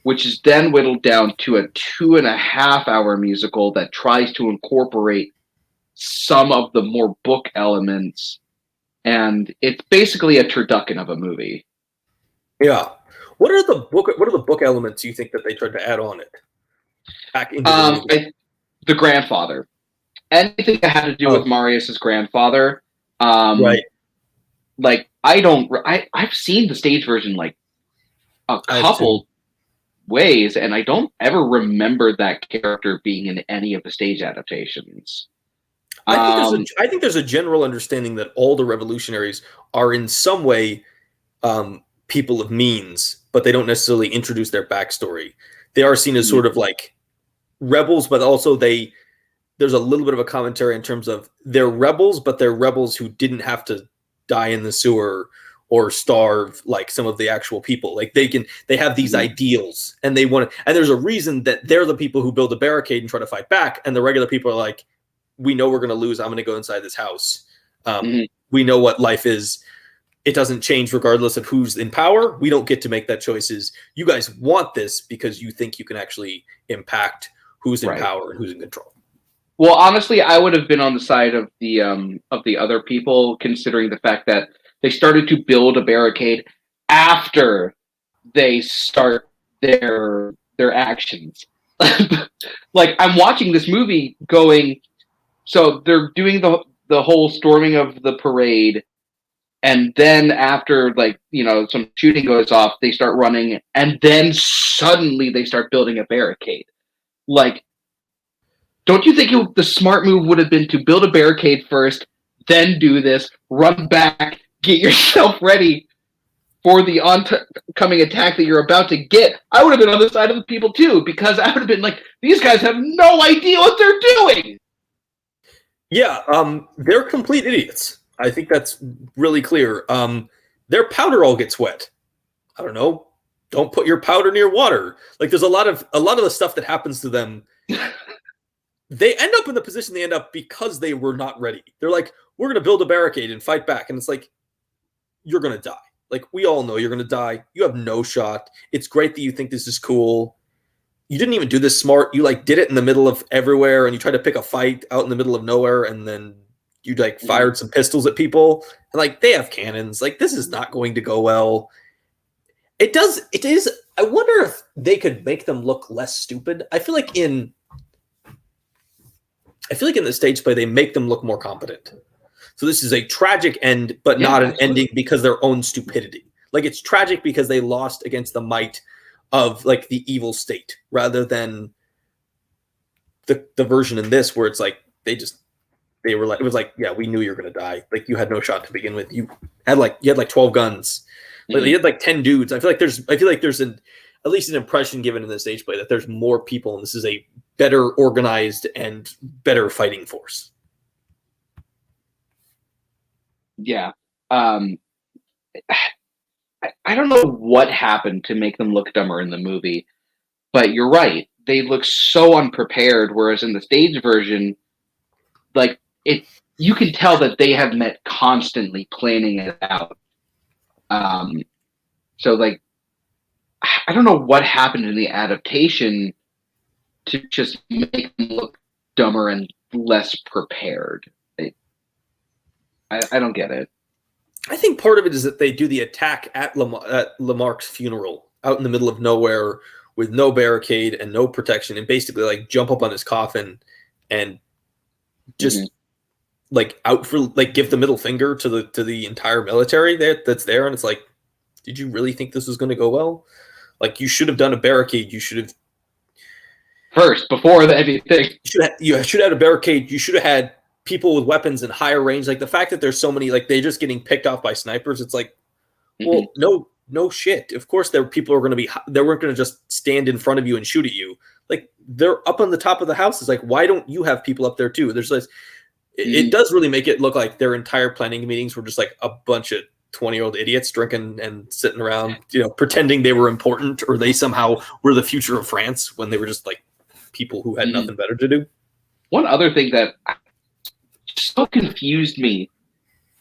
which is then whittled down to a 2.5-hour musical that tries to incorporate some of the more book elements. And it's basically a turducken of a movie. Yeah. What are the book elements you think that they tried to add on it? Back into the movie? The grandfather. Anything that had to do with Marius's grandfather. Right. Like I've seen the stage version like a I have two. couple ways, and I don't ever remember that character being in any of the stage adaptations. I think there's a general understanding that all the revolutionaries are in some way people of means, but they don't necessarily introduce their backstory. They are seen as sort of like rebels, but also there's a little bit of a commentary in terms of they're rebels, but they're rebels who didn't have to die in the sewer or starve like some of the actual people. Like they have these ideals, and they want to, and there's a reason that they're the people who build a barricade and try to fight back, and the regular people are like, we know we're going to lose. I'm going to go inside this house. We know what life is. It doesn't change regardless of who's in power. We don't get to make that choices. You guys want this because you think you can actually impact who's in power and who's in control. Well, honestly, I would have been on the side of the other people, considering the fact that they started to build a barricade after they start their actions. Like, I'm watching this movie going, so they're doing the whole storming of the parade, and then after, like, you know, some shooting goes off, they start running, and then suddenly they start building a barricade. Like, don't you think the smart move would have been to build a barricade first, then do this, run back, get yourself ready for the oncoming attack that you're about to get? I would have been on the side of the people too, because I would have been like, these guys have no idea what they're doing. Yeah, they're complete idiots. I think that's really clear. Their powder all gets wet. I don't know. Don't put your powder near water. Like, there's a lot of the stuff that happens to them. They end up in the position they end up because they were not ready. They're like, we're going to build a barricade and fight back. And it's like, you're going to die. Like, we all know you're going to die. You have no shot. It's great that you think this is cool. You didn't even do this smart. You like did it in the middle of everywhere, and you tried to pick a fight out in the middle of nowhere, and then you like fired some pistols at people. And like, they have cannons. Like, this is not going to go well. It is. I wonder if they could make them look less stupid. I feel like in the stage play, they make them look more competent. So this is a tragic end, but not an ending because of their own stupidity. Like, it's tragic because they lost against the might of like the evil state, rather than the version in this where it's like they were like, it was like, yeah, we knew you were gonna die. Like, you had no shot to begin with. You had like 12 guns. Like, you had like 10 dudes. I feel like there's at least an impression given in the stage play that there's more people, and this is a better organized and better fighting force. Yeah. I don't know what happened to make them look dumber in the movie, but you're right. They look so unprepared, whereas in the stage version, like, you can tell that they have met constantly planning it out. So, like, I don't know what happened in the adaptation to just make them look dumber and less prepared. I don't get it. I think part of it is that they do the attack at Lamarck's funeral out in the middle of nowhere with no barricade and no protection, and basically like jump up on his coffin and just like out for like give the middle finger to the entire military that's there. And it's like, did you really think this was going to go well? Like, you should have done a barricade. You should have first before anything. You should have had a barricade. You should have had people with weapons in higher range. Like, the fact that there's so many, like, they're just getting picked off by snipers. It's like, well, no shit. Of course, people are going to be. They weren't going to just stand in front of you and shoot at you. Like, they're up on the top of the house. It's like, why don't you have people up there too? There's this. It does really make it look like their entire planning meetings were just like a bunch of 20-year-old idiots drinking and sitting around, pretending they were important, or they somehow were the future of France when they were just like people who had nothing better to do. One other thing that so confused me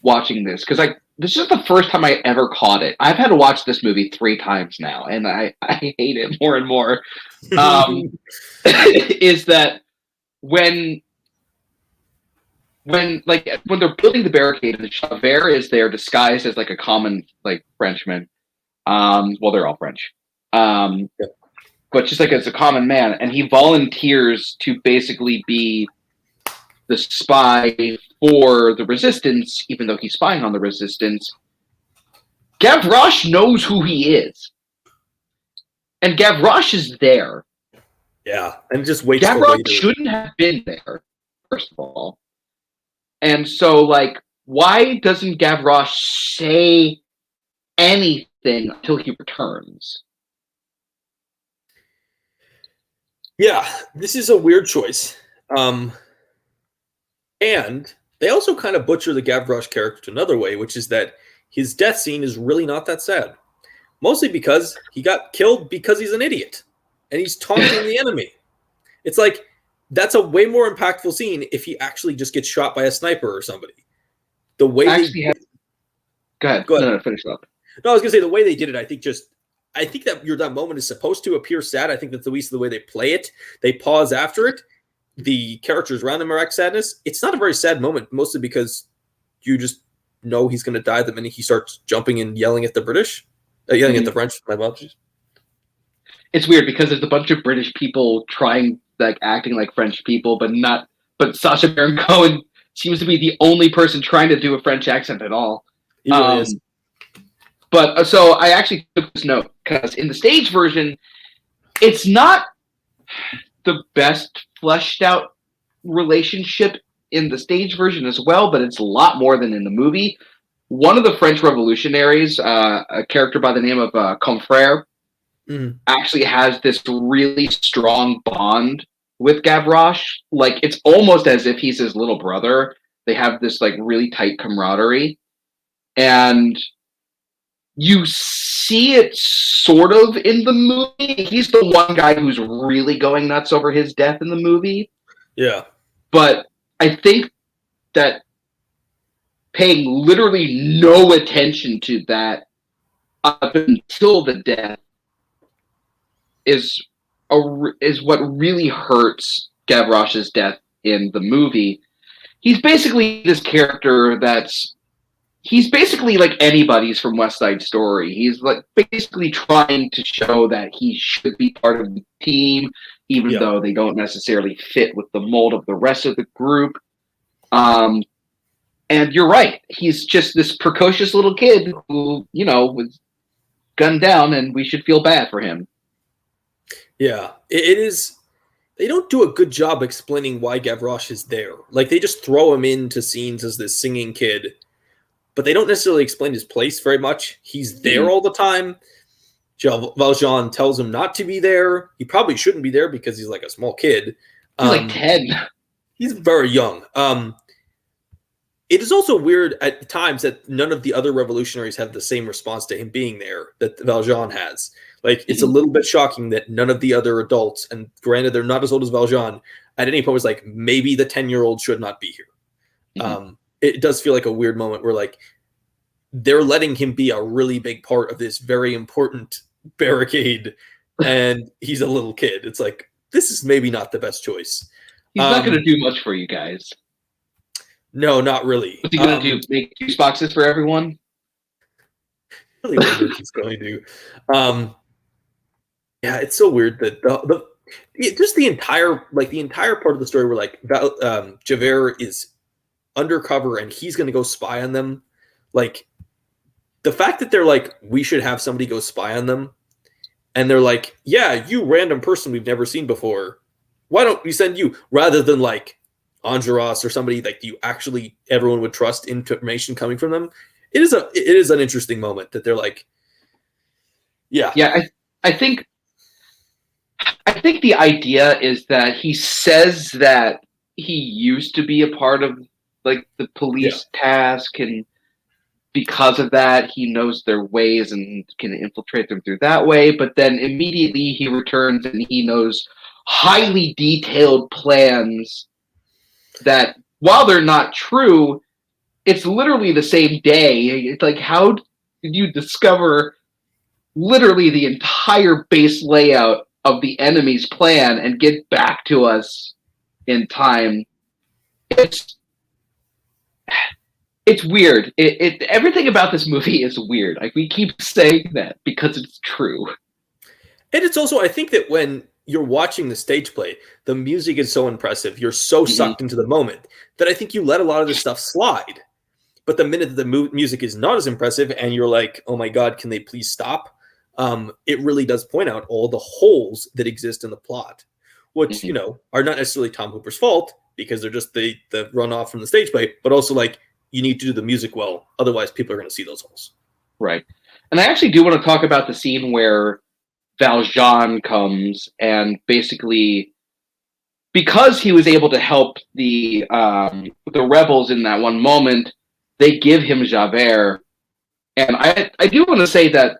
watching this, because this is the first time I ever caught it. I've had to watch this movie 3 times now, and I hate it more and more. Is that when they're building the barricade and Javert is there disguised as like a common like Frenchman. Well, they're all French. But just like as a common man, and he volunteers to basically be the spy for the resistance, even though he's spying on the resistance. Gavroche knows who he is. And Gavroche is there. Yeah, and just waits for Gavroche later. shouldn't have been there, first of all. And so, like, why doesn't Gavroche say anything until he returns? Yeah, this is a weird choice. And they also kind of butcher the Gavroche character another way, which is that his death scene is really not that sad. Mostly because he got killed because he's an idiot. And he's taunting the enemy. It's like, that's a way more impactful scene if he actually just gets shot by a sniper or somebody. The way Go ahead. No, finish up. No, I was gonna say the way they did it. I think that moment is supposed to appear sad. I think that's the way they play it. They pause after it. The characters around him are act sadness. It's not a very sad moment, mostly because you just know he's gonna die the minute he starts jumping and yelling at the British, yelling at the French. My apologies. It's weird because there's a bunch of British people acting like French people, but Sacha Baron Cohen seems to be the only person trying to do a French accent at all. He really is. But so I actually took this note because in the stage version, it's not the best fleshed out relationship in the stage version as well, but it's a lot more than in the movie. One of the French revolutionaries, a character by the name of Confrère, actually has this really strong bond with Gavroche. Like, it's almost as if he's his little brother. They have this like really tight camaraderie. And you see it sort of in the movie. He's the one guy who's really going nuts over his death in the movie. Yeah. But I think that paying literally no attention to that up until the death is what really hurts Gavroche's death in the movie. He's basically this character he's basically like anybody's from West Side Story. He's like basically trying to show that he should be part of the team, even though they don't necessarily fit with the mold of the rest of the group. And you're right. He's just this precocious little kid who, was gunned down, and we should feel bad for him. Yeah, it is. They don't do a good job explaining why Gavroche is there. Like, they just throw him into scenes as this singing kid, but they don't necessarily explain his place very much. He's there all the time. Valjean tells him not to be there. He probably shouldn't be there because he's like a small kid. He's like 10. He's very young. It is also weird at times that none of the other revolutionaries have the same response to him being there that Valjean has. Like, it's a little bit shocking that none of the other adults, and granted they're not as old as Valjean, at any point was like, maybe the 10-year-old should not be here. It does feel like a weird moment where, like, they're letting him be a really big part of this very important barricade, and he's a little kid. It's like, this is maybe not the best choice. He's not going to do much for you guys. No, not really. What's he going to do? Make juice boxes for everyone? Really wonder what he's going to do. Yeah, it's so weird that the entire part of the story where like Javert is undercover and he's going to go spy on them. Like, the fact that they're like, we should have somebody go spy on them, and they're like, yeah, you random person we've never seen before, why don't we send you, rather than like Enjolras or somebody like everyone would trust information coming from them. It is an interesting moment that they're like, I think the idea is that he says that he used to be a part of like the police task, and because of that he knows their ways and can infiltrate them through that way, but then immediately he returns and he knows highly detailed plans that, while they're not true, it's literally the same day. It's like, how did you discover literally the entire base layout of the enemy's plan and get back to us in time? It's weird. Everything about this movie is weird. Like, we keep saying that because it's true. And it's also, I think that when you're watching the stage play, the music is so impressive. You're so sucked into the moment that I think you let a lot of this stuff slide. But the minute that the music is not as impressive and you're like, oh my God, can they please stop? it really does point out all the holes that exist in the plot, which, are not necessarily Tom Hooper's fault because they're just the runoff from the stage play, but also like you need to do the music well. Otherwise people are going to see those holes. Right. And I actually do want to talk about the scene where Valjean comes and basically, because he was able to help the rebels in that one moment, they give him Javert. And I do want to say that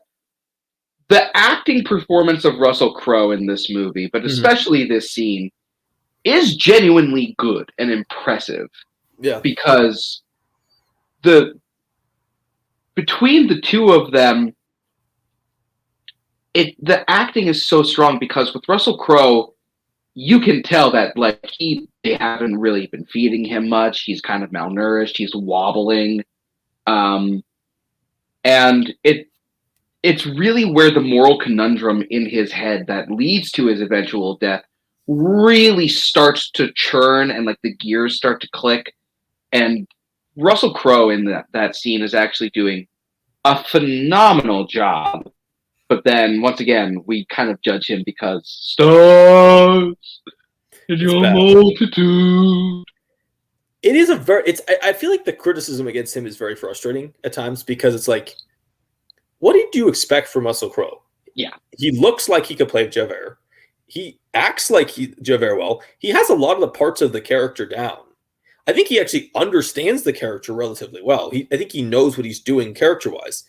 the acting performance of Russell Crowe in this movie, but especially this scene, is genuinely good and impressive. Yeah. Because between the two of them, the acting is so strong, because with Russell Crowe, you can tell that like they haven't really been feeding him much. He's kind of malnourished. He's wobbling. And it's really where the moral conundrum in his head that leads to his eventual death really starts to churn, and like the gears start to click. And Russell Crowe in that scene is actually doing a phenomenal job. But then once again, we kind of judge him because stars in your multitude. It is I feel like the criticism against him is very frustrating at times, because it's like, what did you expect from Russell Crowe? Yeah. He looks like he could play Javert. He acts like Javert well. He has a lot of the parts of the character down. I think he actually understands the character relatively well. I think he knows what he's doing character-wise.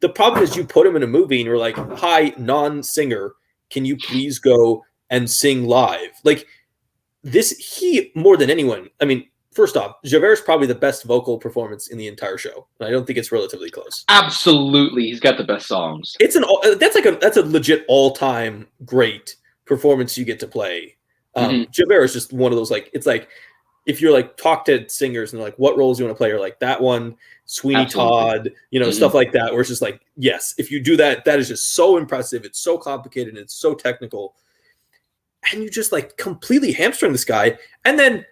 The problem is you put him in a movie and you're like, hi, non-singer, can you please go and sing live? Like he, more than anyone, I mean, first off, Javert is probably the best vocal performance in the entire show. I don't think it's relatively close. Absolutely. He's got the best songs. That's a legit all-time great performance you get to play. Javert is just one of those, like, it's like, if you're like talk to singers and like, what roles you want to play? Or like that one, Sweeney Todd, stuff like that, where it's just like, yes, if you do that, that is just so impressive. It's so complicated and it's so technical. And you just like completely hamstring this guy. And then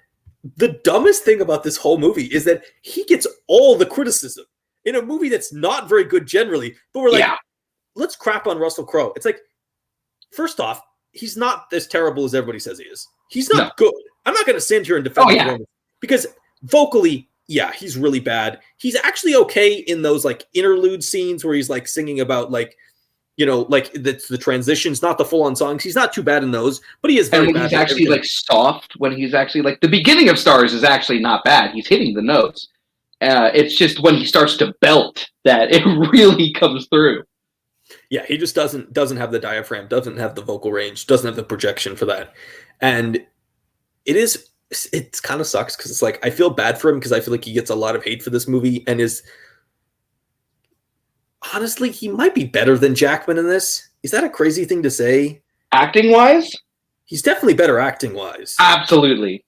the dumbest thing about this whole movie is that he gets all the criticism in a movie that's not very good generally. But we're like, let's crap on Russell Crowe. It's like, first off, he's not as terrible as everybody says he is. He's not good. I'm not going to stand here and defend him, because vocally, he's really bad. He's actually okay in those like interlude scenes where he's like singing about like, like the transitions, not the full-on songs. He's not too bad in those, but he is very bad. And when he's actually like soft, when he's actually like the beginning of Stars is actually not bad. He's hitting the notes. It's just when he starts to belt that it really comes through. Yeah, he just doesn't have the diaphragm, doesn't have the vocal range, doesn't have the projection for that. And it kind of sucks, because it's like, I feel bad for him because I feel like he gets a lot of hate for this movie, and honestly, he might be better than Jackman in this. Is that a crazy thing to say? Acting wise? He's definitely better acting wise. Absolutely.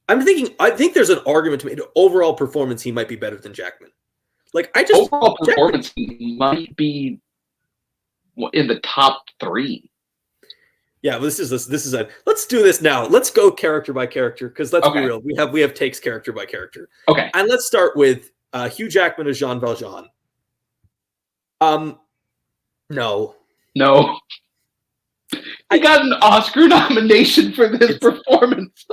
I think there's an argument to make. Overall performance, he might be better than Jackman. Like, overall performance, he might be in the top 3. Yeah, well, this is let's do this now. Let's go character by character, because let's be real. We have takes character by character. Okay. And let's start with Hugh Jackman as Jean Valjean. No. I got an Oscar nomination for this performance.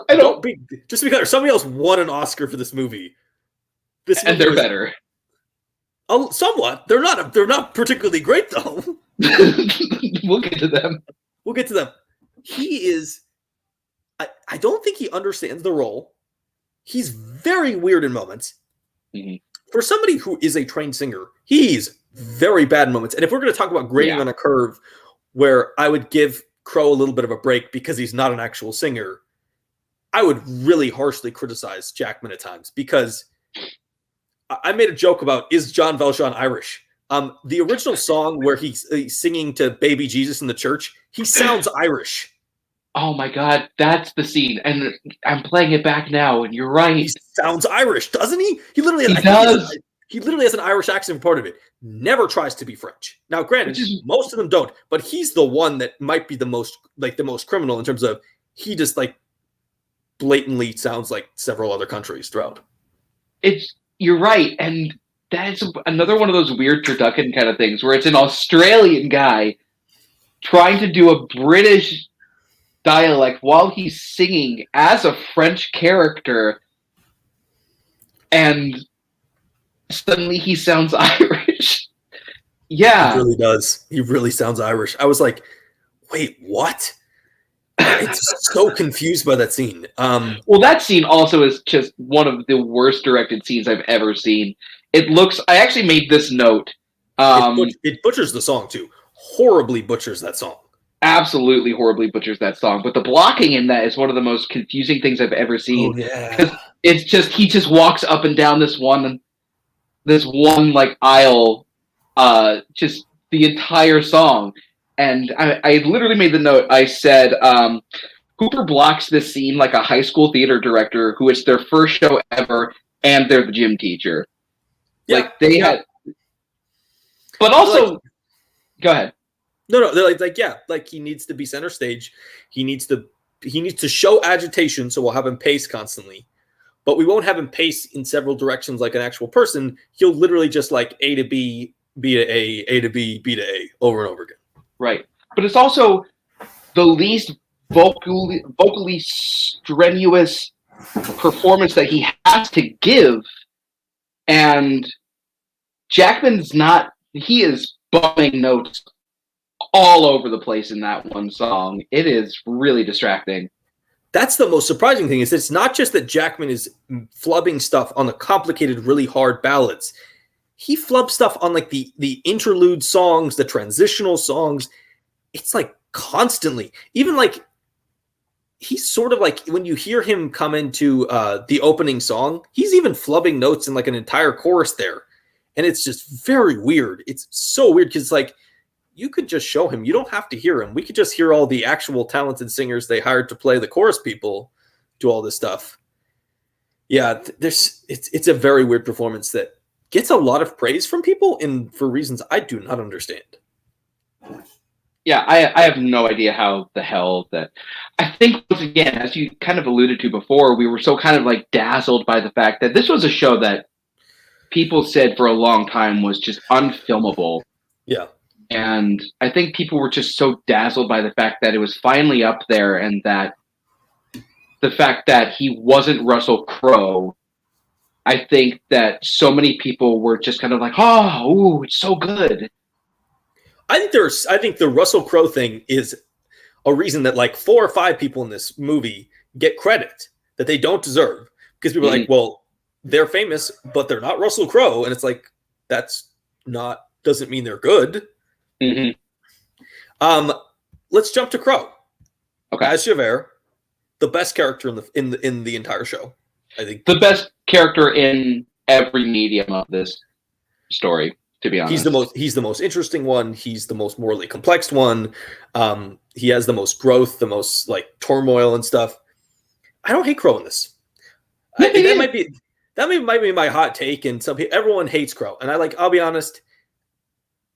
Just because somebody else won an Oscar for this movie. And they're better. Somewhat. They're not particularly great though. We'll get to them. He is. I don't think he understands the role. He's very weird in moments. Mm-hmm. For somebody who is a trained singer, he's very bad in moments. And if we're going to talk about grading on a curve, where I would give Crowe a little bit of a break because he's not an actual singer, I would really harshly criticize Jackman at times, because I made a joke about, is John Valjean Irish? The original song where he's singing to Baby Jesus in the church, he sounds Irish. Oh my God, that's the scene. And I'm playing it back now, and you're right. He sounds Irish, doesn't he? He literally has an Irish accent for part of it. Never tries to be French. Now, granted, most of them don't, but he's the one that might be the most criminal in terms of he just like blatantly sounds like several other countries throughout. You're right, and that's another one of those weird turducken kind of things where it's an Australian guy trying to do a British dialect while he's singing as a French character, and suddenly he sounds Irish. Yeah. He really does. He really sounds Irish. I was like, wait, what? It's so confused by that scene. Well, that scene also is just one of the worst directed scenes I've ever seen. It looks. I actually made this note. It butchers the song too. Horribly butchers that song. Absolutely horribly butchers that song. But the blocking in that is one of the most confusing things I've ever seen. Oh yeah. It's just he just walks up and down this one like aisle, just the entire song. And I literally made the note. I said, Hooper blocks this scene like a high school theater director who it's their first show ever, and they're the gym teacher. Yeah, like they had, but also, go ahead. No, they're like he needs to be center stage. He needs to show agitation, so we'll have him pace constantly. But we won't have him pace in several directions like an actual person. He'll literally just like A to B, B to A, A to B, B to A over and over again. Right. But it's also the least vocally strenuous performance that he has to give. And Jackman's not, he is bumming notes all over the place in that one song. It is really distracting. That's the most surprising thing is it's not just that Jackman is flubbing stuff on the complicated, really hard ballads. He flubs stuff on like the interlude songs, the transitional songs. It's like constantly, even like he's sort of like when you hear him come into the opening song, he's even flubbing notes in like an entire chorus there. And it's just very weird. It's so weird because like you could just show him. You don't have to hear him. We could just hear all the actual talented singers they hired to play the chorus people do all this stuff. Yeah, it's a very weird performance that gets a lot of praise from people and for reasons I do not understand. Yeah, I have no idea how the hell that. I think, once again, as you kind of alluded to before, we were so kind of like dazzled by the fact that this was a show that people said for a long time was just unfilmable. Yeah. And I think people were just so dazzled by the fact that it was finally up there and that the fact that he wasn't Russell Crowe. I think that so many people were just kind of like, oh, ooh, it's so good. I think the Russell Crowe thing is a reason that like 4 or 5 people in this movie get credit that they don't deserve because people are like, well, they're famous, but they're not Russell Crowe. And it's like, doesn't mean they're good. Mm-hmm. Let's jump to Crowe. Okay. As Javert, the best character in the entire show. I think the best character in every medium of this story. To be honest, he's the most interesting one. He's the most morally complex one. He has the most growth, the most like turmoil and stuff. I don't hate Crowe in this. That might be my hot take. And everyone hates Crowe, and I'll be honest.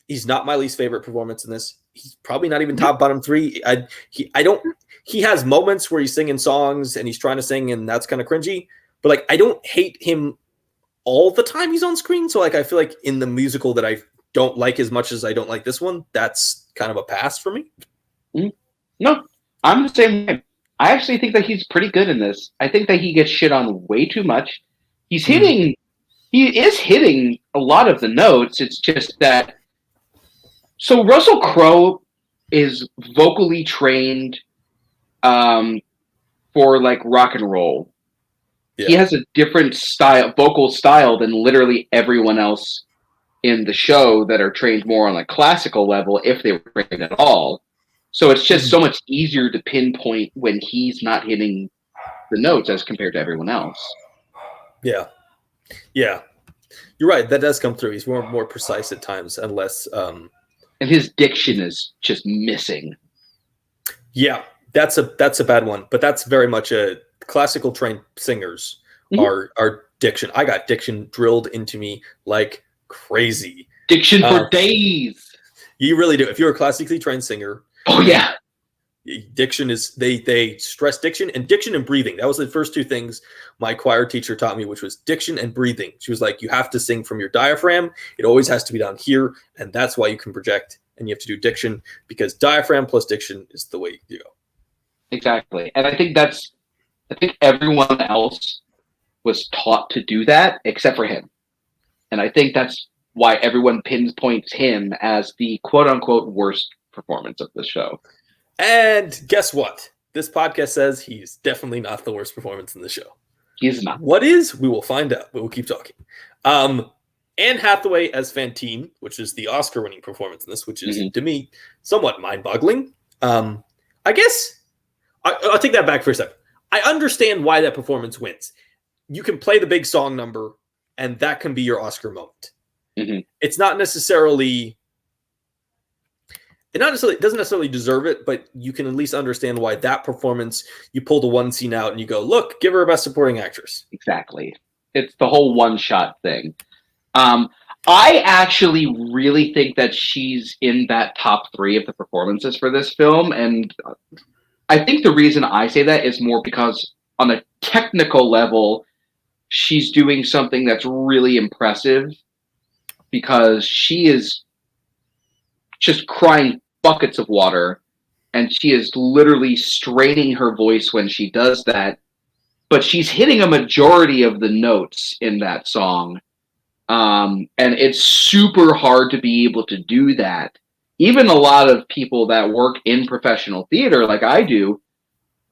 He's not my least favorite performance in this. He's probably not even top bottom 3. He has moments where he's singing songs and he's trying to sing, and that's kind of cringy. But like, I don't hate him all the time he's on screen. So like I feel like in the musical that I don't like as much as I don't like this one, that's kind of a pass for me. No, I'm the same way. I actually think that he's pretty good in this. I think that he gets shit on way too much. He is hitting a lot of the notes. It's just that. So Russell Crowe is vocally trained for like rock and roll. Yeah. He has a different vocal style than literally everyone else in the show that are trained more on a classical level, if they were trained at all. So it's just so much easier to pinpoint when he's not hitting the notes as compared to everyone else. Yeah. Yeah. You're right. That does come through. He's more precise at times and less... And his diction is just missing. Yeah, that's a bad one. But that's very much a... Classical trained singers are diction. I got diction drilled into me like crazy. Diction for days. You really do. If you're a classically trained singer, oh yeah, Diction is they stress diction and breathing. That was the first two things my choir teacher taught me, which was diction and breathing. She was like, you have to sing from your diaphragm. It always has to be down here, and that's why you can project. And you have to do diction, because diaphragm plus diction is the way you go. Exactly. And I think everyone else was taught to do that except for him. And I think that's why everyone pinpoints him as the quote unquote worst performance of the show. And guess what? This podcast says he's definitely not the worst performance in the show. He's not. What is? We will find out. We will keep talking. Anne Hathaway as Fantine, which is the Oscar-winning performance in this, which is, to me, somewhat mind-boggling. I guess I'll take that back for a second. I understand why that performance wins. You can play the big song number, and that can be your Oscar moment. It's not necessarily... It doesn't necessarily deserve it, but you can at least understand why that performance, you pull the one scene out and you go, look, give her a Best Supporting Actress. Exactly. It's the whole one-shot thing. I actually really think that she's in that top 3 of the performances for this film, and I think the reason I say that is more because on a technical level, she's doing something that's really impressive, because she is just crying buckets of water, and she is literally straining her voice when she does that, but she's hitting a majority of the notes in that song, and it's super hard to be able to do that. Even a lot of people that work in professional theater, like I do,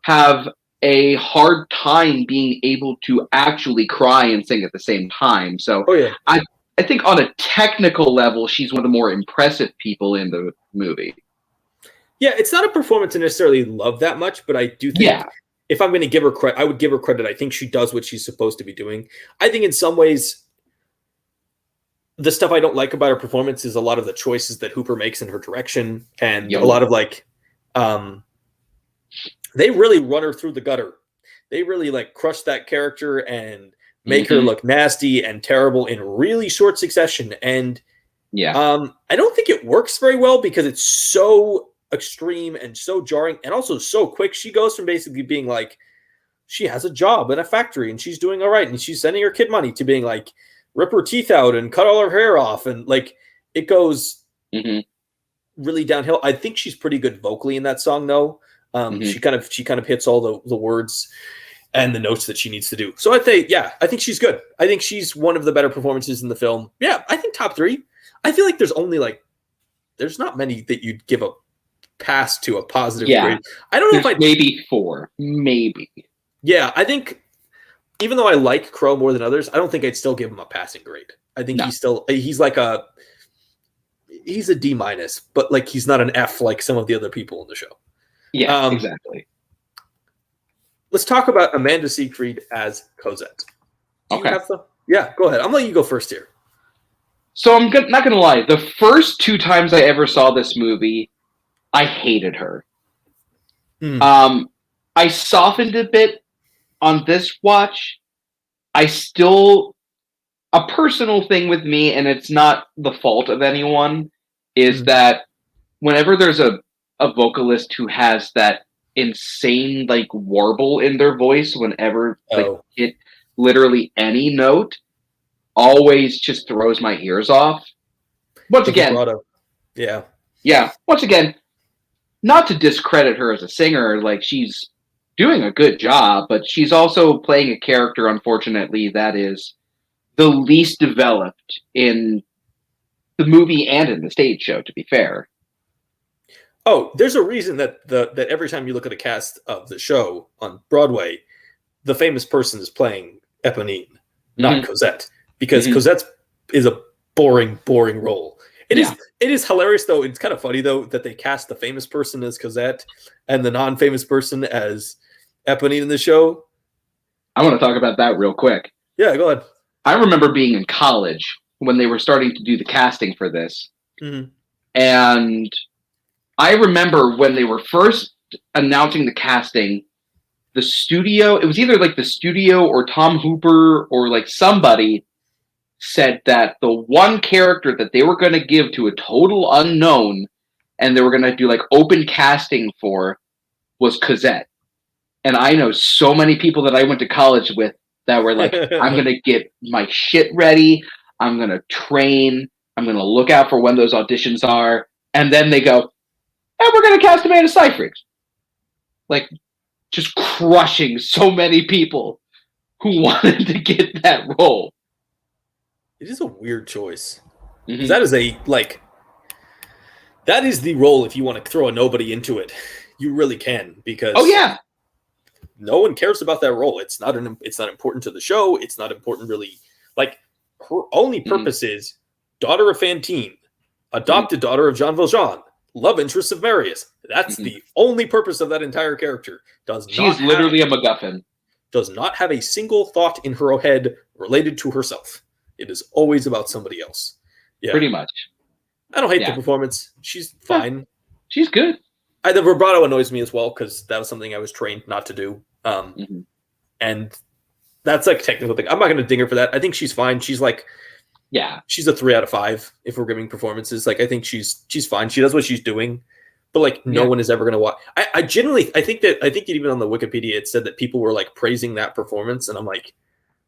have a hard time being able to actually cry and sing at the same time. So I think on a technical level, she's one of the more impressive people in the movie. Yeah, it's not a performance I necessarily love that much, but I do think if I'm going to give her credit, I would give her credit. I think she does what she's supposed to be doing. I think in some ways, the stuff I don't like about her performance is a lot of the choices that Hooper makes in her direction, and a lot of they really run her through the gutter. They really crush that character and make her look nasty and terrible in really short succession. And I don't think it works very well, because it's so extreme and so jarring and also so quick. She goes from basically being like, she has a job in a factory and she's doing all right and she's sending her kid money, to being like, rip her teeth out and cut all her hair off. And it goes really downhill. I think she's pretty good vocally in that song, though. She kind of hits all the words and the notes that she needs to do. So I think she's good. I think she's one of the better performances in the film. Yeah, I think top 3. I feel like there's only there's not many that you'd give a pass to a positive grade. I don't know if maybe 4, maybe. Yeah, I think even though I like Crow more than others, I don't think I'd still give him a passing grade. I think he's a D-, but he's not an F like some of the other people in the show. Yeah, exactly. Let's talk about Amanda Seyfried as Cosette. Okay. Yeah, go ahead. I'm letting you go first here. So I'm not going to lie. The first 2 times I ever saw this movie, I hated her. I softened a bit on this watch. A personal thing with me, and it's not the fault of anyone, is that whenever there's a vocalist who has that insane warble in their voice, whenever hit literally any note, always just throws my ears off. Once again, once again, not to discredit her as a singer, she's doing a good job, but she's also playing a character, unfortunately, that is the least developed in the movie and in the stage show, to be fair. Oh, there's a reason that that every time you look at a cast of the show on Broadway, the famous person is playing Eponine, not Cosette, because Cosette is a boring role. It is hilarious, though. It's kind of funny, though, that they cast the famous person as Cosette and the non-famous person as Eponine in the show. I want to talk about that real quick. Yeah, go ahead. I remember being in college when they were starting to do the casting for this. And I remember when they were first announcing the casting, the studio, it was either the studio or Tom Hooper or somebody said that the one character that they were going to give to a total unknown and they were going to do open casting for was Cosette. And I know so many people that I went to college with that were like, I'm going to get my shit ready. I'm going to train. I'm going to look out for when those auditions are. And then they go, and we're going to cast Amanda Seyfried. Like, just crushing so many people who wanted to get that role. It is a weird choice. Because that is that is the role if you want to throw a nobody into it. You really can. Because no one cares about that role. It's not important to the show. It's not important really. Like, her only purpose is daughter of Fantine, adopted daughter of Jean Valjean, love interest of Marius. That's the only purpose of that entire character. She's literally a MacGuffin. Does not have a single thought in her head related to herself. It is always about somebody else. Yeah, pretty much. I don't hate the performance. She's fine. She's good. The vibrato annoys me as well because that was something I was trained not to do. And that's like a technical thing. I'm not going to ding her for that. I think she's fine. She's like, she's a 3 out of 5 if we're giving performances. Like, I think she's fine. She does what she's doing, but like no one is ever going to watch. I think even on the Wikipedia it said that people were like praising that performance, and I'm like,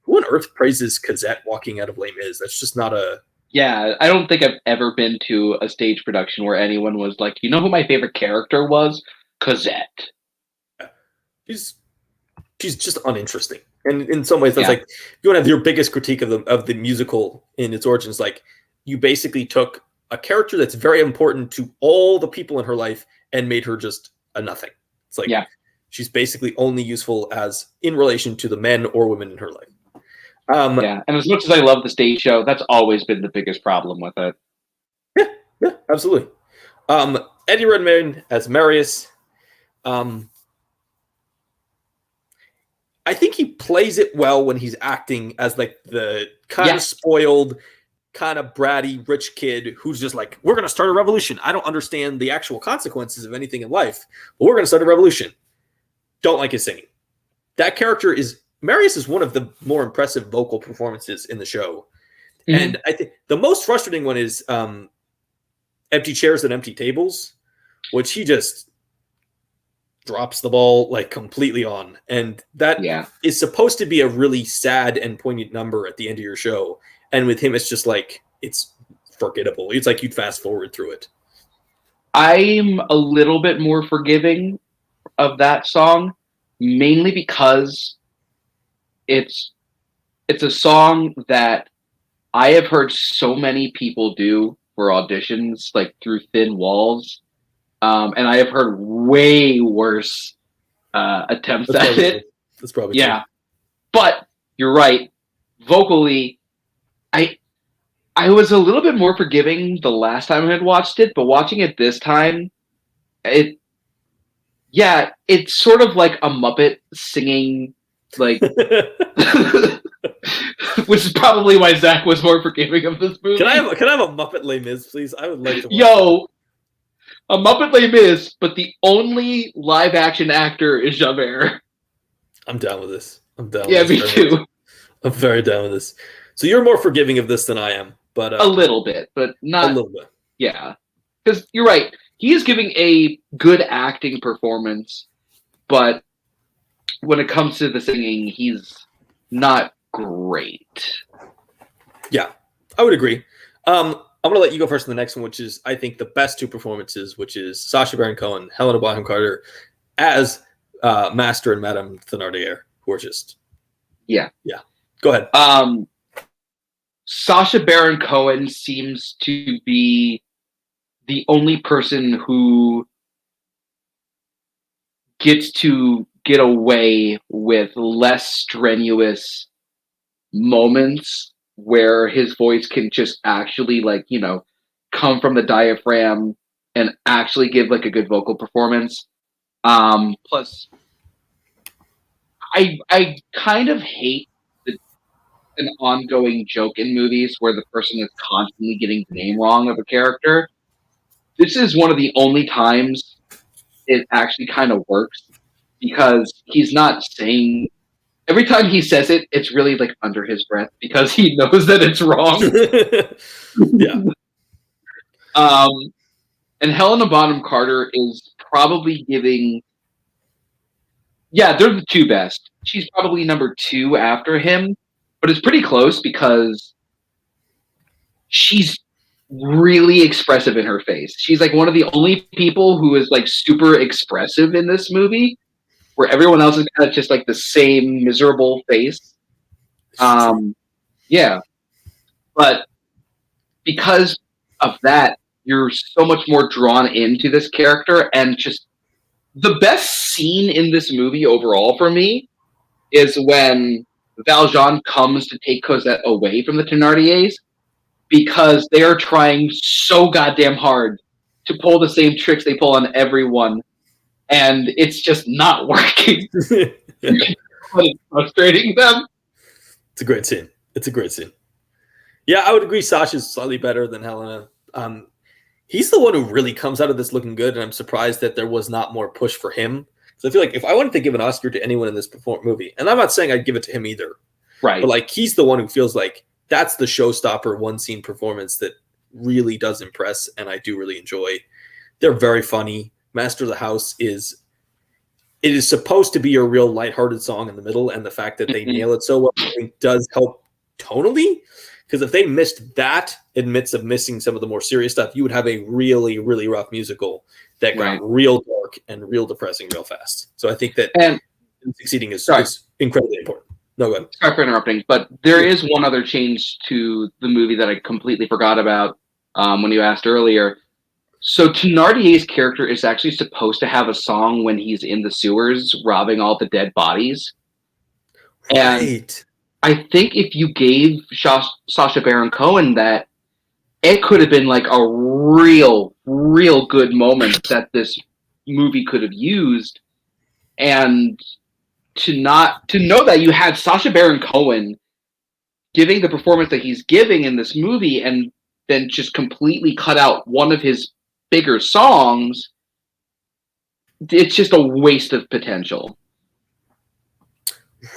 who on earth praises Cosette walking out of Les Mis? That's just not a. Yeah, I don't think I've ever been to a stage production where anyone was like, you know who my favorite character was? Cosette. She's just uninteresting. And in some ways, that's like, you want to have your biggest critique of the musical in its origins. Like, you basically took a character that's very important to all the people in her life and made her just a nothing. It's like, she's basically only useful as in relation to the men or women in her life. And as much as I love the stage show, that's always been the biggest problem with it. Yeah, absolutely. Eddie Redmayne as Marius. I think he plays it well when he's acting as like the kind of spoiled, kind of bratty, rich kid who's just like, we're going to start a revolution. I don't understand the actual consequences of anything in life, but we're going to start a revolution. Don't like his singing. That character Marius is one of the more impressive vocal performances in the show. And I think the most frustrating one is Empty Chairs and Empty Tables, which he just drops the ball like completely on. And that is supposed to be a really sad and poignant number at the end of your show. And with him, it's just like, it's forgettable. It's like you'd fast forward through it. I'm a little bit more forgiving of that song, mainly because it's a song that I have heard so many people do for auditions, like through thin walls. And I have heard way worse attempts at it. That's probably true. But you're right. Vocally, I was a little bit more forgiving the last time I had watched it, but watching it this time, it's sort of like a Muppet singing, like, which is probably why Zach was more forgiving of this movie. Can I have a Muppet Les Mis, please? I would like to watch a Muppet Les Mis, but the only live action actor is Javert. I'm down with this. Me too. I'm very down with this. So you're more forgiving of this than I am, but a little bit, but not a little bit. Yeah, because you're right. He is giving a good acting performance, but when it comes to the singing, he's not great. Yeah, I would agree. I'm going to let you go first in the next one, which is, I think, the best 2 performances, which is Sacha Baron Cohen, Helena Bonham Carter as Master and Madame Thénardier, who are just... Yeah. Go ahead. Sacha Baron Cohen seems to be the only person who gets to get away with less strenuous moments where his voice can just actually, like, you know, come from the diaphragm and actually give like a good vocal performance. Plus, I kind of hate an ongoing joke in movies where the person is constantly getting the name wrong of a character. This is one of the only times it actually kind of works because he's not saying... Every time he says it, it's really like under his breath because he knows that it's wrong. Yeah. And Helena Bonham Carter is probably giving Yeah, they're the two best. She's probably number 2 after him, but it's pretty close because she's really expressive in her face. She's like one of the only people who is like super expressive in this movie, where everyone else is kind of just like the same miserable face. Yeah, but because of that, you're so much more drawn into this character, and just the best scene in this movie overall for me is when Valjean comes to take Cosette away from the Thénardiers, because they are trying so goddamn hard to pull the same tricks they pull on everyone, and it's just not working. It's frustrating them. It's a great scene. It's a great scene. Yeah, I would agree. Sasha's slightly better than Helena. He's the one who really comes out of this looking good, and I'm surprised that there was not more push for him. So I feel like if I wanted to give an Oscar to anyone in this movie, and I'm not saying I'd give it to him either, right? But like he's the one who feels like that's the showstopper one scene performance that really does impress, and I do really enjoy. They're very funny. Master of the House is supposed to be a real lighthearted song in the middle, and the fact that they nail it so well I think does help tonally. Because if they missed that in midst of missing some of the more serious stuff, you would have a really, really rough musical that got real dark and real depressing real fast. So I think that succeeding is incredibly important. No, go ahead. Sorry for interrupting, but there is one other change to the movie that I completely forgot about when you asked earlier. So Thénardier's character is actually supposed to have a song when he's in the sewers robbing all the dead bodies. Right. And I think if you gave Sacha Baron Cohen that, it could have been like a real, real good moment that this movie could have used. And to know that you had Sacha Baron Cohen giving the performance that he's giving in this movie, and then just completely cut out one of his bigger songs, it's just a waste of potential.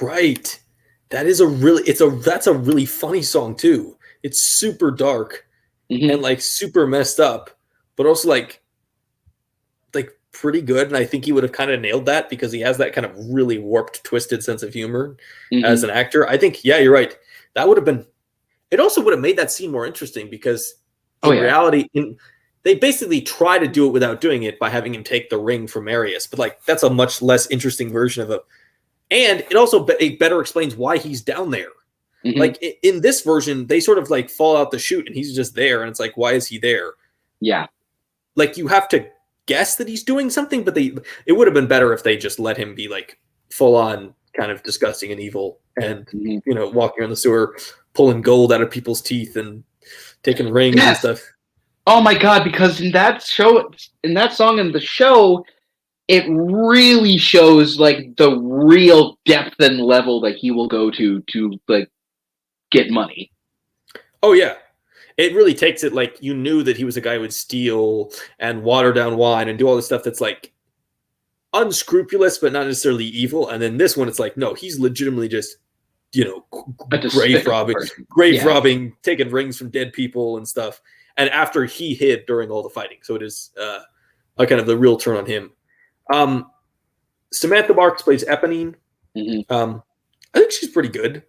Right. That's a really funny song too. It's super dark and like super messed up, but also like pretty good. And I think he would have kind of nailed that because he has that kind of really warped, twisted sense of humor as an actor. I think, yeah, you're right. That would have been, it also would have made that scene more interesting because in reality, they basically try to do it without doing it by having him take the ring from Marius, but like, that's a much less interesting version of it. And it also it better explains why he's down there. Like in this version, they sort of like fall out the chute and he's just there. And it's like, why is he there? Yeah. Like you have to guess that he's doing something, but it would have been better if they just let him be like full on kind of disgusting and evil and, walking around the sewer, pulling gold out of people's teeth and taking rings and stuff. Oh my God. Because in that song in the show, it really shows like the real depth and level that he will go to like get money. Oh yeah. It really takes it like you knew that he was a guy who would steal and water down wine and do all this stuff that's like unscrupulous but not necessarily evil. And then this one, it's like, no, he's legitimately just, grave robbing, taking rings from dead people and stuff. And after he hid during all the fighting. So it is a kind of the real turn on him. Samantha Marks plays Eponine. I think she's pretty good.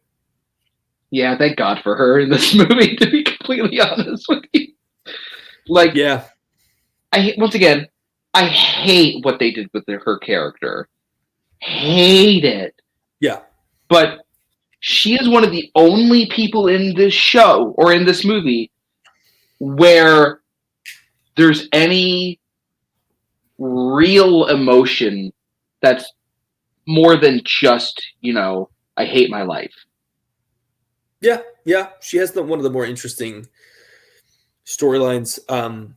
Yeah, thank God for her in this movie, to be completely honest with you. Like, yeah, I hate what they did with her character. Hate it. Yeah. But she is one of the only people in this show or in this movie where there's any real emotion that's more than just, I hate my life. Yeah. She has one of the more interesting storylines. I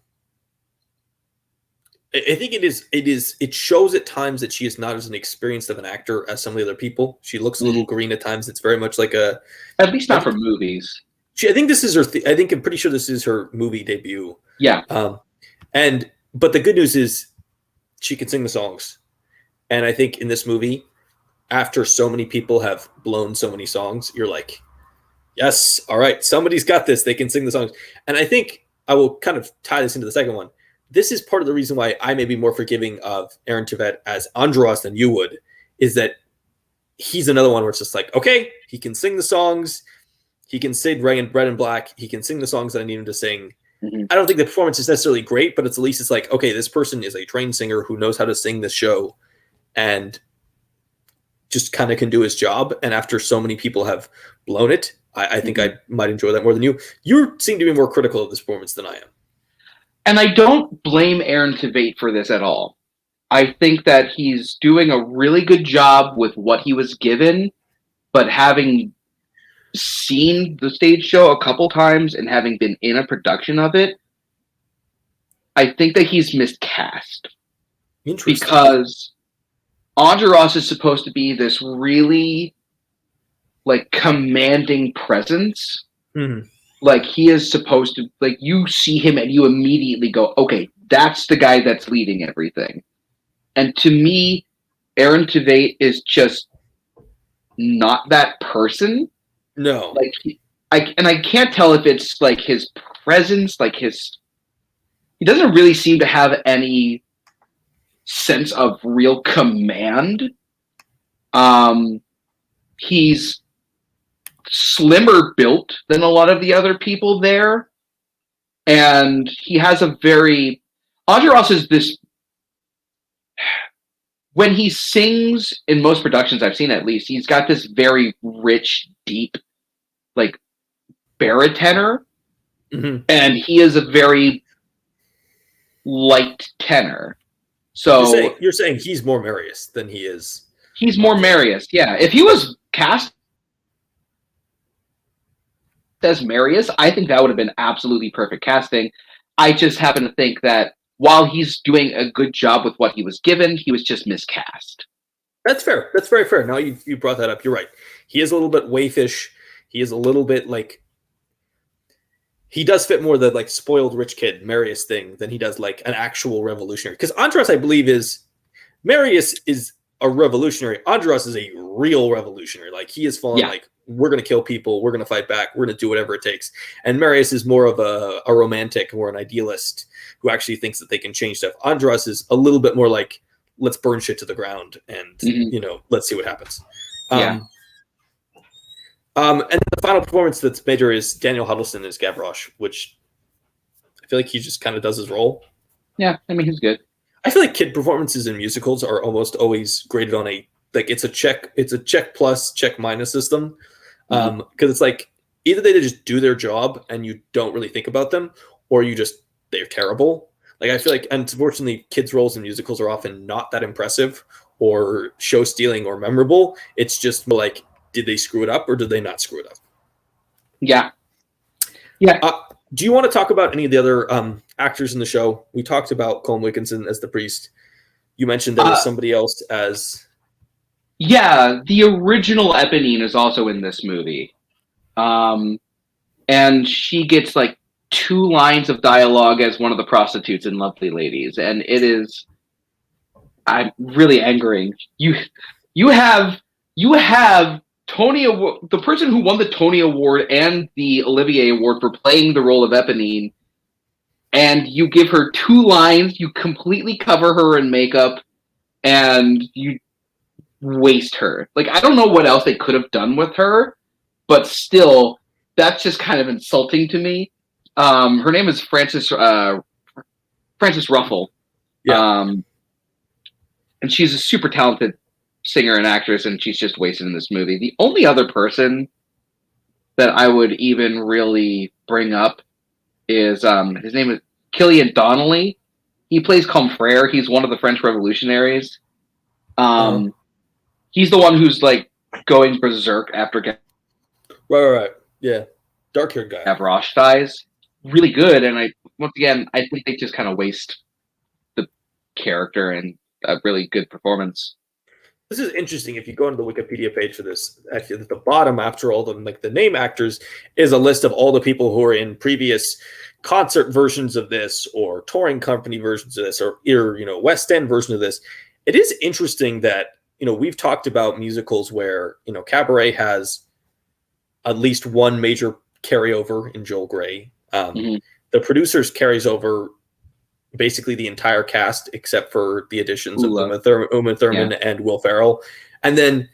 think it shows at times that she is not as experienced of an actor as some of the other people. She looks a little green at times. It's very much like at least not for movies. I think this is her. I'm pretty sure this is her movie debut. Yeah. But the good news is she can sing the songs. And I think in this movie, after so many people have blown so many songs, you're like, yes, all right, somebody's got this. They can sing the songs. And I think I will kind of tie this into the second one. This is part of the reason why I may be more forgiving of Aaron Tveit as Andros than you would, is that he's another one where it's just like, okay, he can sing the songs, he can sing Red and Black, he can sing the songs that I need him to sing. Mm-hmm. I don't think the performance is necessarily great, but at least it's like, okay, this person is a trained singer who knows how to sing this show and just kind of can do his job. And after so many people have blown it, I think I might enjoy that more than you. You seem to be more critical of this performance than I am. And I don't blame Aaron Tveit for this at all. I think that he's doing a really good job with what he was given, but having seen the stage show a couple times and having been in a production of it, I think that he's miscast. Interesting. Because Andrew Ross is supposed to be this really like commanding presence. Mm-hmm. Like he is supposed to, like you see him and you immediately go, okay, that's the guy that's leading everything. And to me, Aaron Tveit is just not that person. No. Like I can't tell if it's like his presence, like he doesn't really seem to have any sense of real command. He's slimmer built than a lot of the other people there, and he has a very Andrew Ross is this when he sings in most productions I've seen, at least he's got this very rich, deep, like baritone, and he is a very light tenor. So you're saying he's more Marius than he is. He's more Marius, yeah. If he was cast as Marius, I think that would have been absolutely perfect casting. I just happen to think that while he's doing a good job with what he was given, he was just miscast. That's fair. That's very fair. Now you brought that up. You're right. He is a little bit waifish. He is a little bit like he does fit more the like spoiled rich kid Marius thing than he does like an actual revolutionary. Because Andros, I believe, Marius is a revolutionary. Andros is a real revolutionary. Like he is fallen like we're gonna kill people, we're gonna fight back, we're gonna do whatever it takes. And Marius is more of a romantic or an idealist who actually thinks that they can change stuff. Andros is a little bit more like let's burn shit to the ground and let's see what happens. And the final performance that's major is Daniel Huddleston as Gavroche, which I feel like he just kind of does his role. Yeah, I mean, he's good. I feel like kid performances in musicals are almost always graded on it's a check plus, check minus system. Because it's like either they just do their job and you don't really think about them, or they're terrible. Like I feel like, unfortunately, kids' roles in musicals are often not that impressive or show stealing or memorable. It's just like, did they screw it up or did they not screw it up? Yeah. Do you want to talk about any of the other actors in the show? We talked about Colm Wilkinson as the priest. You mentioned there was somebody else as... Yeah, the original Eponine is also in this movie. And she gets like 2 lines of dialogue as one of the prostitutes in Lovely Ladies. And it is... I'm really angering. You have Tony Award, the person who won the Tony Award and the Olivier Award for playing the role of Eponine, and you give her 2 lines, you completely cover her in makeup, and you waste her. Like, I don't know what else they could have done with her, but still, that's just kind of insulting to me. Her name is Frances Ruffle. Yeah. And she's a super talented singer and actress, and she's just wasted in this movie. The only other person that I would even really bring up is his name is Killian Donnelly. He plays Comfrere. He's one of the French revolutionaries. He's the one who's like going berserk after right. Yeah, dark-haired guy. Gavroche dies. Really good, and I think they just kind of waste the character and a really good performance. This is interesting. If you go into the Wikipedia page for this, actually at the bottom, after all the name actors, is a list of all the people who are in previous concert versions of this, or touring company versions of this, or West End version of this. It is interesting that we've talked about musicals where Cabaret has at least one major carryover in Joel Grey. The producers carries over basically the entire cast except for the additions of Ula. Uma Thurman and Will Ferrell. And then,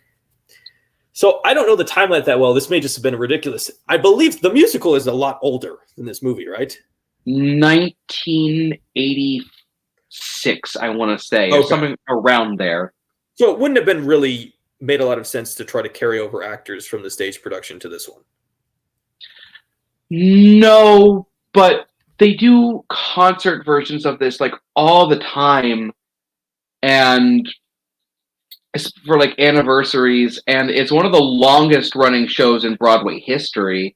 so I don't know the timeline that well. This may just have been ridiculous. I believe the musical is a lot older than this movie, right? 1986, I want to say, or something around there. So it wouldn't have been really made a lot of sense to try to carry over actors from the stage production to this one. No, but they do concert versions of this like all the time, and it's for like anniversaries, and it's one of the longest running shows in Broadway history.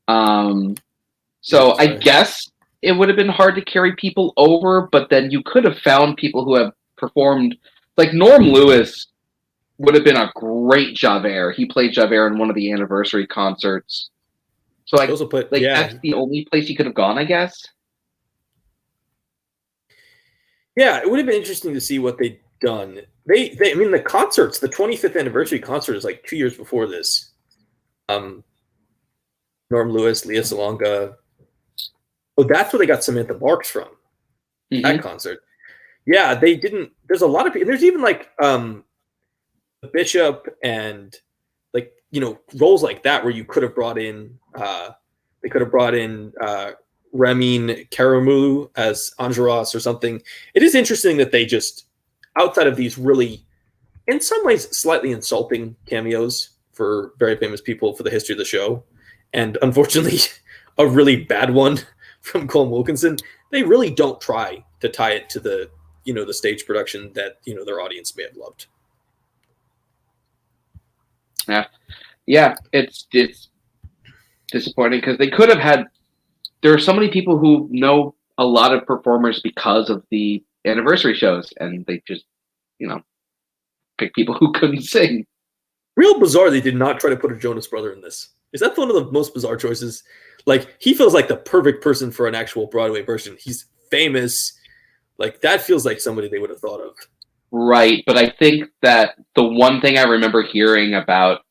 So I guess it would have been hard to carry people over, but then you could have found people who have performed, like Norm Lewis would have been a great Javert. He played Javert in one of the anniversary concerts. So that's the only place he could have gone, I guess. Yeah, it would have been interesting to see what they'd done. I mean, the concerts, the 25th anniversary concert is like 2 years before this. Norm Lewis, Lea Salonga. Oh, that's where they got Samantha Marks from. That concert. Yeah, they didn't. There's a lot of people. There's even like the Bishop and like, you know, roles like that where you could have brought in. They could have brought in Ramin Karimou as Enjolras or something. It is interesting that they just, outside of these really, in some ways, slightly insulting cameos for very famous people for the history of the show, and unfortunately, a really bad one from Colm Wilkinson, they really don't try to tie it to the, you know, the stage production that, you know, their audience may have loved. Yeah, it's disappointing because they could have had. There are so many people who know a lot of performers because of the anniversary shows, and they just, you know, pick people who couldn't sing. Real bizarre they did not try to put a Jonas Brother in this. Is that one of the most bizarre choices? Like, he feels like the perfect person for an actual Broadway version. He's famous. Like, that feels like somebody they would have thought of. Right, but I think that the one thing I remember hearing about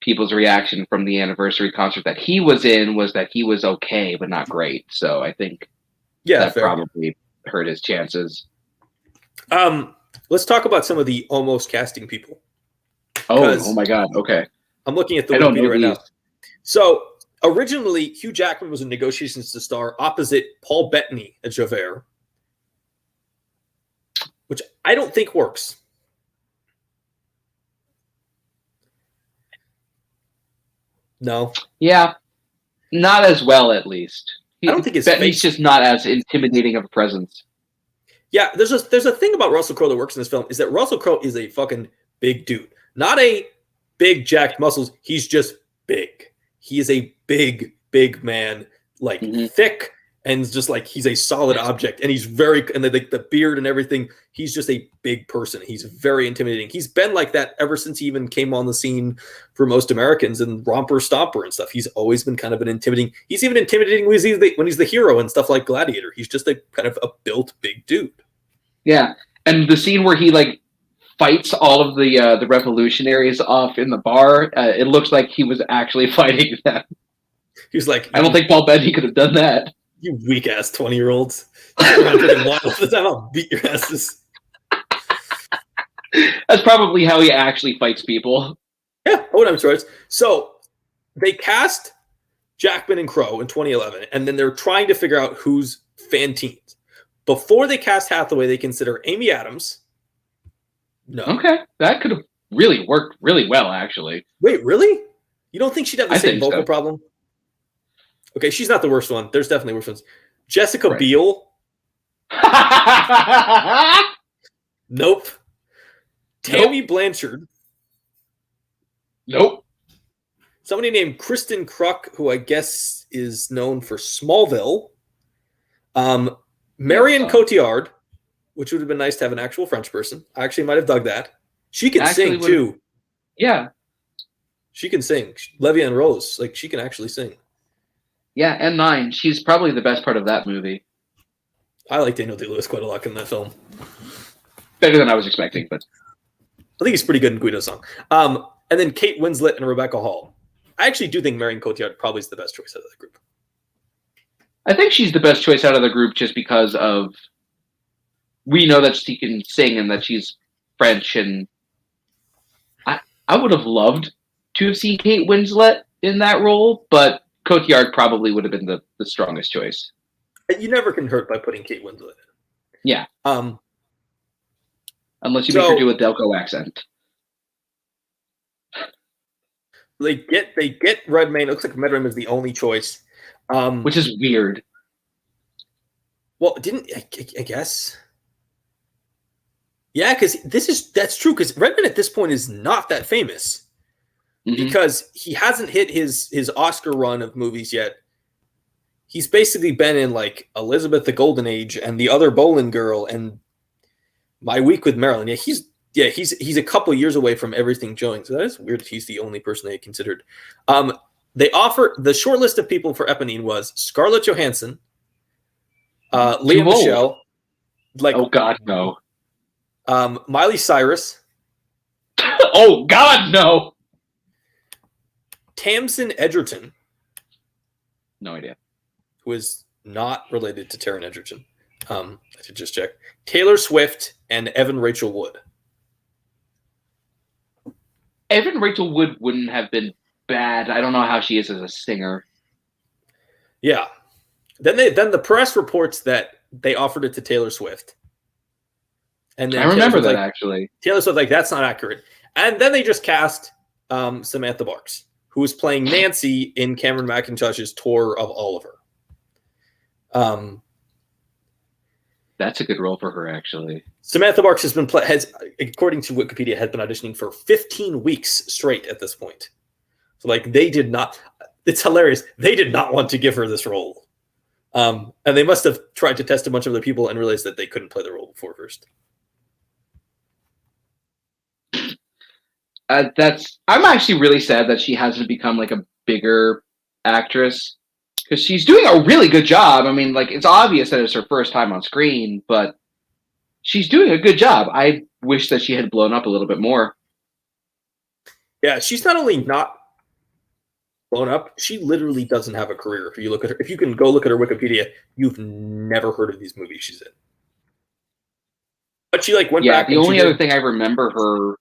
people's reaction from the anniversary concert that he was in was that he was okay, but not great. So I think that probably hurt his chances. Let's talk about some of the almost casting people. Oh my God. Okay. I'm looking at the Wikipedia right now. So originally, Hugh Jackman was in negotiations to star opposite Paul Bettany as Javert, which I don't think works. No. Yeah. Not as well, at least. I don't think Bettany's just not as intimidating of a presence. Yeah, there's a thing about Russell Crowe that works in this film is that Russell Crowe is a fucking big dude. Not a big jacked muscles. He's just big. He is a big man, like thick, and just like he's a solid object. And he's and the beard and everything. He's just a big person. He's very intimidating. He's been like that ever since he even came on the scene for Most Americans and Romper Stomper and stuff. He's always been kind of an intimidating. He's even intimidating when he's the hero and stuff like Gladiator. He's just a kind of a built big dude. Yeah, and the scene where he like fights all of the revolutionaries off in the bar, it looks like he was actually fighting them. He's like, I don't think Paul Bettany could have done that. You weak ass 20-year-olds. I'll beat your asses. That's probably how he actually fights people. Yeah, I'm sure. So they cast Jackman and Crowe in 2011, and then they're trying to figure out who's Fantine. Before they cast Hathaway, they consider Amy Adams. No. Okay. That could have really worked really well, actually. Wait, really? You don't think she'd have the same vocal problem? Okay, she's not the worst one. There's definitely worse ones. Jessica Biel. Nope. Tammy Blanchard. Nope. Somebody named Kristen Kruk, who I guess is known for Smallville. Marion Cotillard, which would have been nice to have an actual French person. I actually might have dug that. She can sing too. Yeah. She can sing. Levy and Rose, like she can actually sing. Yeah, and Nine. She's probably the best part of that movie. I like Daniel Day-Lewis quite a lot in that film. Better than I was expecting, but I think he's pretty good in Guido's song. And then Kate Winslet and Rebecca Hall. I actually do think Marion Cotillard probably is the best choice out of that group. I think she's the best choice out of the group just because of we know that she can sing and that she's French, and I would have loved to have seen Kate Winslet in that role, but Cotillard probably would have been the strongest choice. You never can hurt by putting Kate Winslet in. Yeah. Unless you make her do a Delco accent. They get Redmayne. It looks like Redmayne is the only choice. Which is weird. Well, I guess. Yeah, because that's true. Because Redmayne at this point is not that famous because he hasn't hit his Oscar run of movies yet. He's basically been in like Elizabeth the Golden Age and The Other Boleyn Girl and My Week with Marilyn. He's a couple years away from everything showing. So that is weird. He's the only person they considered. They offer the short list of people for Eponine was Scarlett Johansson, Lea Michele, like oh God no, Miley Cyrus, oh God no, Tamsin Edgerton, no idea, who is not related to Taron Egerton. I should just check. Taylor Swift and Evan Rachel Wood. Evan Rachel Wood wouldn't have been bad. I don't know how she is as a singer. Yeah. Then the press reports that they offered it to Taylor Swift. And then I remember that actually. Taylor Swift like that's not accurate. And then they just cast Samantha Barks, who was playing Nancy in Cameron Mackintosh's tour of Oliver. That's a good role for her, actually. Samantha Barks has according to Wikipedia, has been auditioning for 15 weeks straight at this point. So, like, they did not. It's hilarious. They did not want to give her this role, and they must have tried to test a bunch of other people and realized that they couldn't play the role before first. I'm actually really sad that she hasn't become like a bigger actress. Because she's doing a really good job. I mean, like, it's obvious that it's her first time on screen, but she's doing a good job. I wish that she had blown up a little bit more. Yeah, she's not only not blown up, she literally doesn't have a career. If you look at her, if you can go look at her Wikipedia, you've never heard of these movies she's in. But she like went back. The only other thing I remember her.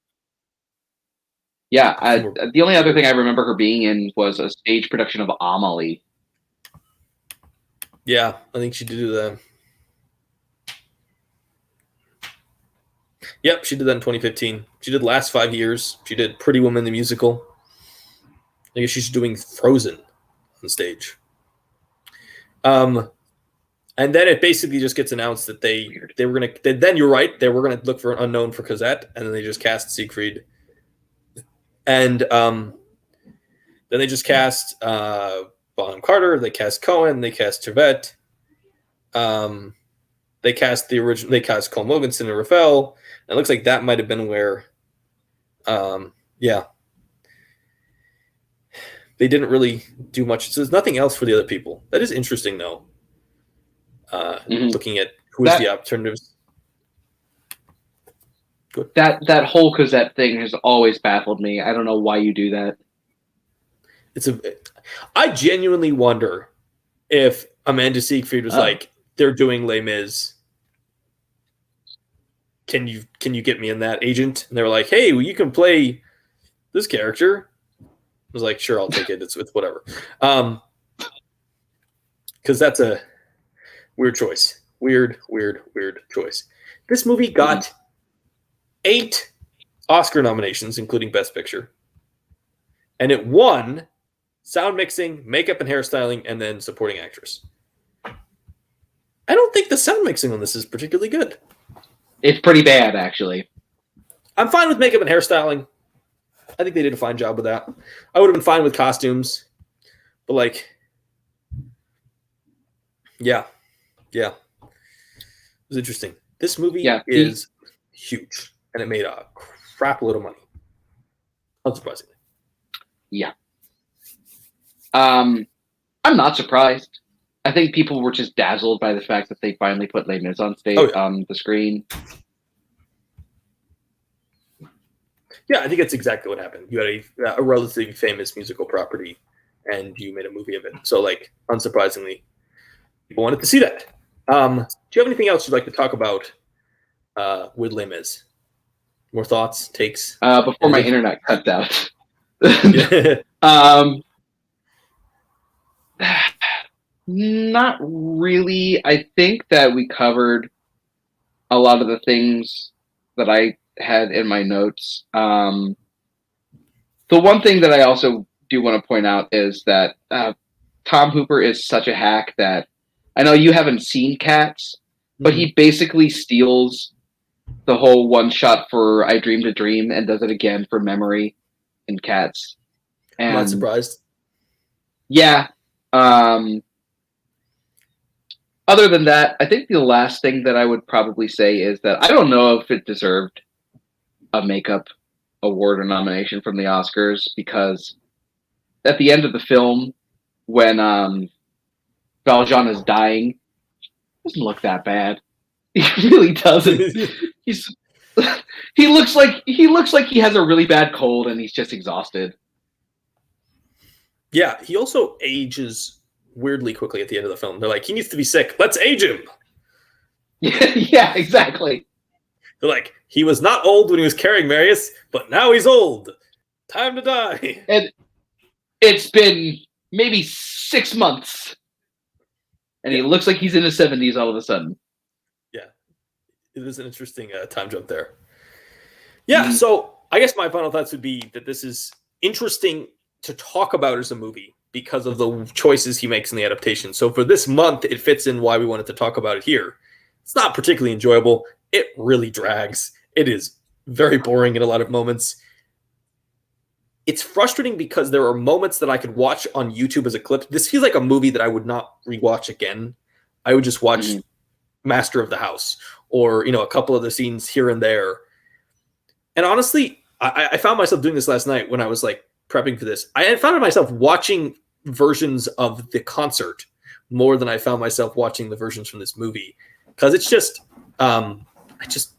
Yeah, the only other thing I remember her being in was a stage production of Amelie. Yeah, I think she did do that. Yep, she did that in 2015. She did Last 5 Years. She did Pretty Woman the Musical. I guess she's doing Frozen on stage. And then it basically just gets announced that they were going to... Then you're right, they were going to look for an unknown for Cosette, and then they just cast Siegfried. And then they just cast... Bonham Carter, they cast Cohen, they cast Trevette, they cast they cast Cole Mogensen and Raphael. And it looks like that might have been where, they didn't really do much. So there's nothing else for the other people. That is interesting, though. Looking at who is the alternatives. Good. That whole Cosette thing has always baffled me. I don't know why you do that. I genuinely wonder if Amanda Siegfried was like, they're doing Les Mis. Can you get me in that, agent? And they were like, hey, well, you can play this character. I was like, sure, I'll take it. It's whatever. Because that's a weird choice. Weird choice. This movie got 8 Oscar nominations, including Best Picture. And it won sound mixing, makeup and hairstyling, and then supporting actress. I don't think the sound mixing on this is particularly good. It's pretty bad, actually. I'm fine with makeup and hairstyling. I think they did a fine job with that. I would have been fine with costumes. But, like, yeah. It was interesting. This movie is huge, and it made a crap load of money. Unsurprisingly. Yeah. I'm not surprised. I think people were just dazzled by the fact that they finally put Les Mis on stage on the screen. Yeah, I think that's exactly what happened. You had a relatively famous musical property, and you made a movie of it. So, like, unsurprisingly, People wanted to see that. Do you have anything else you'd like to talk about with Les Mis? More thoughts, takes? Before my internet cuts out. Not really. I think that we covered a lot of the things that I had in my notes. The one thing that I also do want to point out is that Tom Hooper is such a hack that I know you haven't seen Cats, but he basically steals the whole one shot for I Dreamed a Dream and does it again for Memory in Cats. And I'm not surprised. Yeah. Other than that, I think the last thing that I would probably say is that I don't know if it deserved a makeup award or nomination from the Oscars, because at the end of the film, when Valjean is dying, it doesn't look that bad. He really doesn't. He looks like he has a really bad cold and he's just exhausted. Yeah, he also ages weirdly quickly at the end of the film. They're like, he needs to be sick. Let's age him. Yeah, exactly. They're like, he was not old when he was carrying Marius, but now he's old. Time to die. And it's been maybe 6 months. And he looks like he's in his 70s all of a sudden. Yeah. It is an interesting time jump there. Yeah, so I guess my final thoughts would be that this is interesting to talk about as a movie because of the choices he makes in the adaptation. So for this month, it fits in why we wanted to talk about it here. It's not particularly enjoyable. It really drags. It is very boring in a lot of moments. It's frustrating because there are moments that I could watch on YouTube as a clip. This feels like a movie that I would not rewatch again. I would just watch Master of the House or, a couple of the scenes here and there. And honestly, I found myself doing this last night when I was like prepping for this. I found myself watching versions of the concert more than I found myself watching the versions from this movie, because it's just I just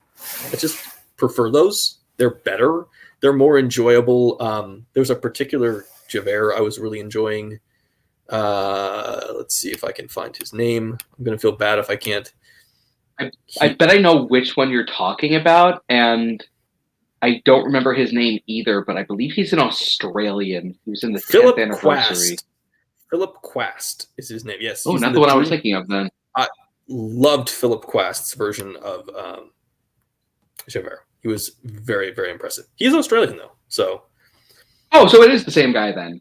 prefer those. They're better. They're more enjoyable. There's a particular Javert I was really enjoying. Let's see if I can find his name. I'm gonna feel bad if I can't. I bet I know which one you're talking about, and I don't remember his name either, but I believe he's an Australian. He was in the 10th anniversary. Philip Quast is his name. Yes. Oh, not the one I was thinking of then. I loved Philip Quast's version of Javert. He was very, very impressive. He's Australian though, so. Oh, so it is the same guy then.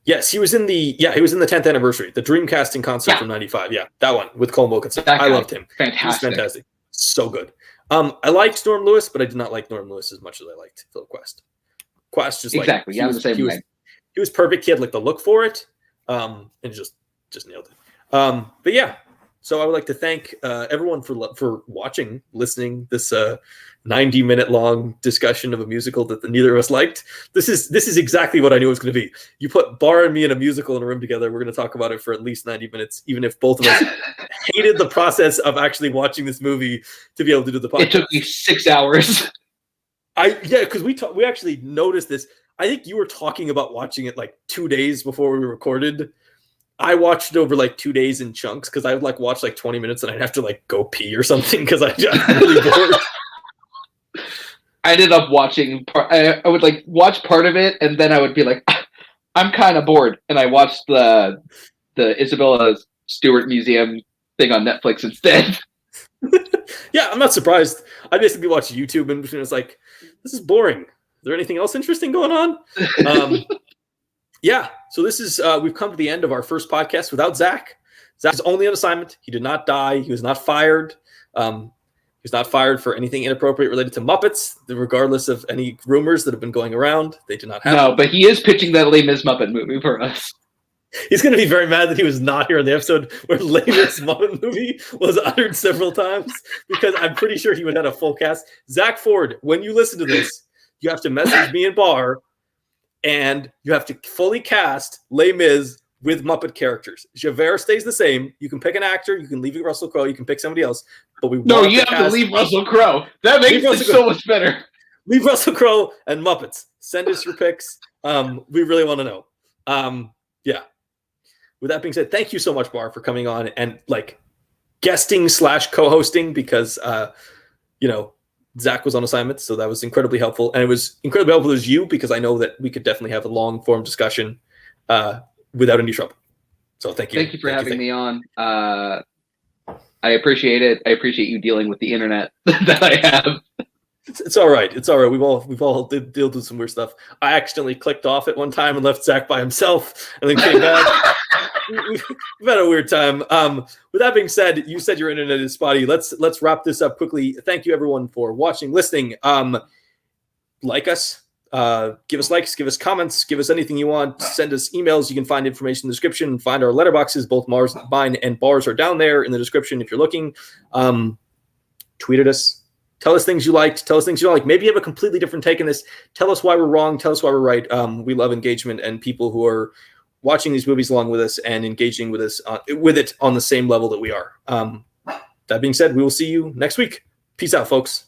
Yes, he was in the 10th anniversary, the Dreamcasting concert from '95. Yeah, that one with Colm Wilkinson. I loved him. Fantastic. He was fantastic. So good. I liked Norm Lewis, but I did not like Norm Lewis as much as I liked Philip Quast. Quast just exactly. He was perfect. He had like the look for it, and just nailed it. But yeah, so I would like to thank everyone for watching, listening this 90-minute long discussion of a musical that neither of us liked. This is exactly what I knew it was going to be. You put Barr and me in a musical in a room together, we're going to talk about it for at least 90 minutes, even if both of us hated the process of actually watching this movie to be able to do the podcast. It took me 6 hours. Because we actually noticed this. I think you were talking about watching it like 2 days before we recorded. I watched it over like 2 days in chunks because I would like watch like 20 minutes and I'd have to like go pee or something because I'm really bored. I ended up watching I would like watch part of it and then I would be like, I'm kind of bored, and I watched the Isabella Stewart Museum thing on Netflix instead. Yeah, I'm not surprised. I basically watched YouTube and it's like, this is boring. Is there anything else interesting going on? Yeah, so this is we've come to the end of our first podcast without Zach. Zach is only on assignment. He did not die. He was not fired. He was not fired for anything inappropriate related to Muppets, regardless of any rumors that have been going around. They did not happen. No, but he is pitching that Les Mis Muppet movie for us. He's going to be very mad that he was not here in the episode where Les Mis Muppet movie was uttered several times, because I'm pretty sure he would have had a full cast. Zach Ford, when you listen to this, you have to message me and Barr, and you have to fully cast Les Mis with Muppet characters. Javert stays the same. You can pick an actor. You can leave it Russell Crowe. You can pick somebody else. But you have to leave Russell Crowe. That makes it so much better. Leave Russell Crowe and Muppets. Send us your picks. We really want to know. Yeah. with that being said, thank you so much, Barr, for coming on and like guesting / co-hosting, because Zach was on assignment, so that was incredibly helpful. And it was incredibly helpful as you, because I know that we could definitely have a long form discussion without any trouble. So thank you. Thank you for having me on. I appreciate it. I appreciate you dealing with the internet that I have. It's all right. It's all right. We've all dealt with some weird stuff. I accidentally clicked off at one time and left Zach by himself, and then came back. We've had a weird time. With that being said, you said your internet is spotty. Let's wrap this up quickly. Thank you everyone for watching, listening. Like us, give us likes, give us comments, give us anything you want. Send us emails. You can find information in the description. Find our letterboxes. Both mine and Barr's are down there in the description if you're looking. Tweet at us. Tell us things you liked. Tell us things you don't like. Maybe you have a completely different take on this. Tell us why we're wrong. Tell us why we're right. We love engagement and people who are watching these movies along with us and engaging with us with it on the same level that we are. That being said, we will see you next week. Peace out, folks.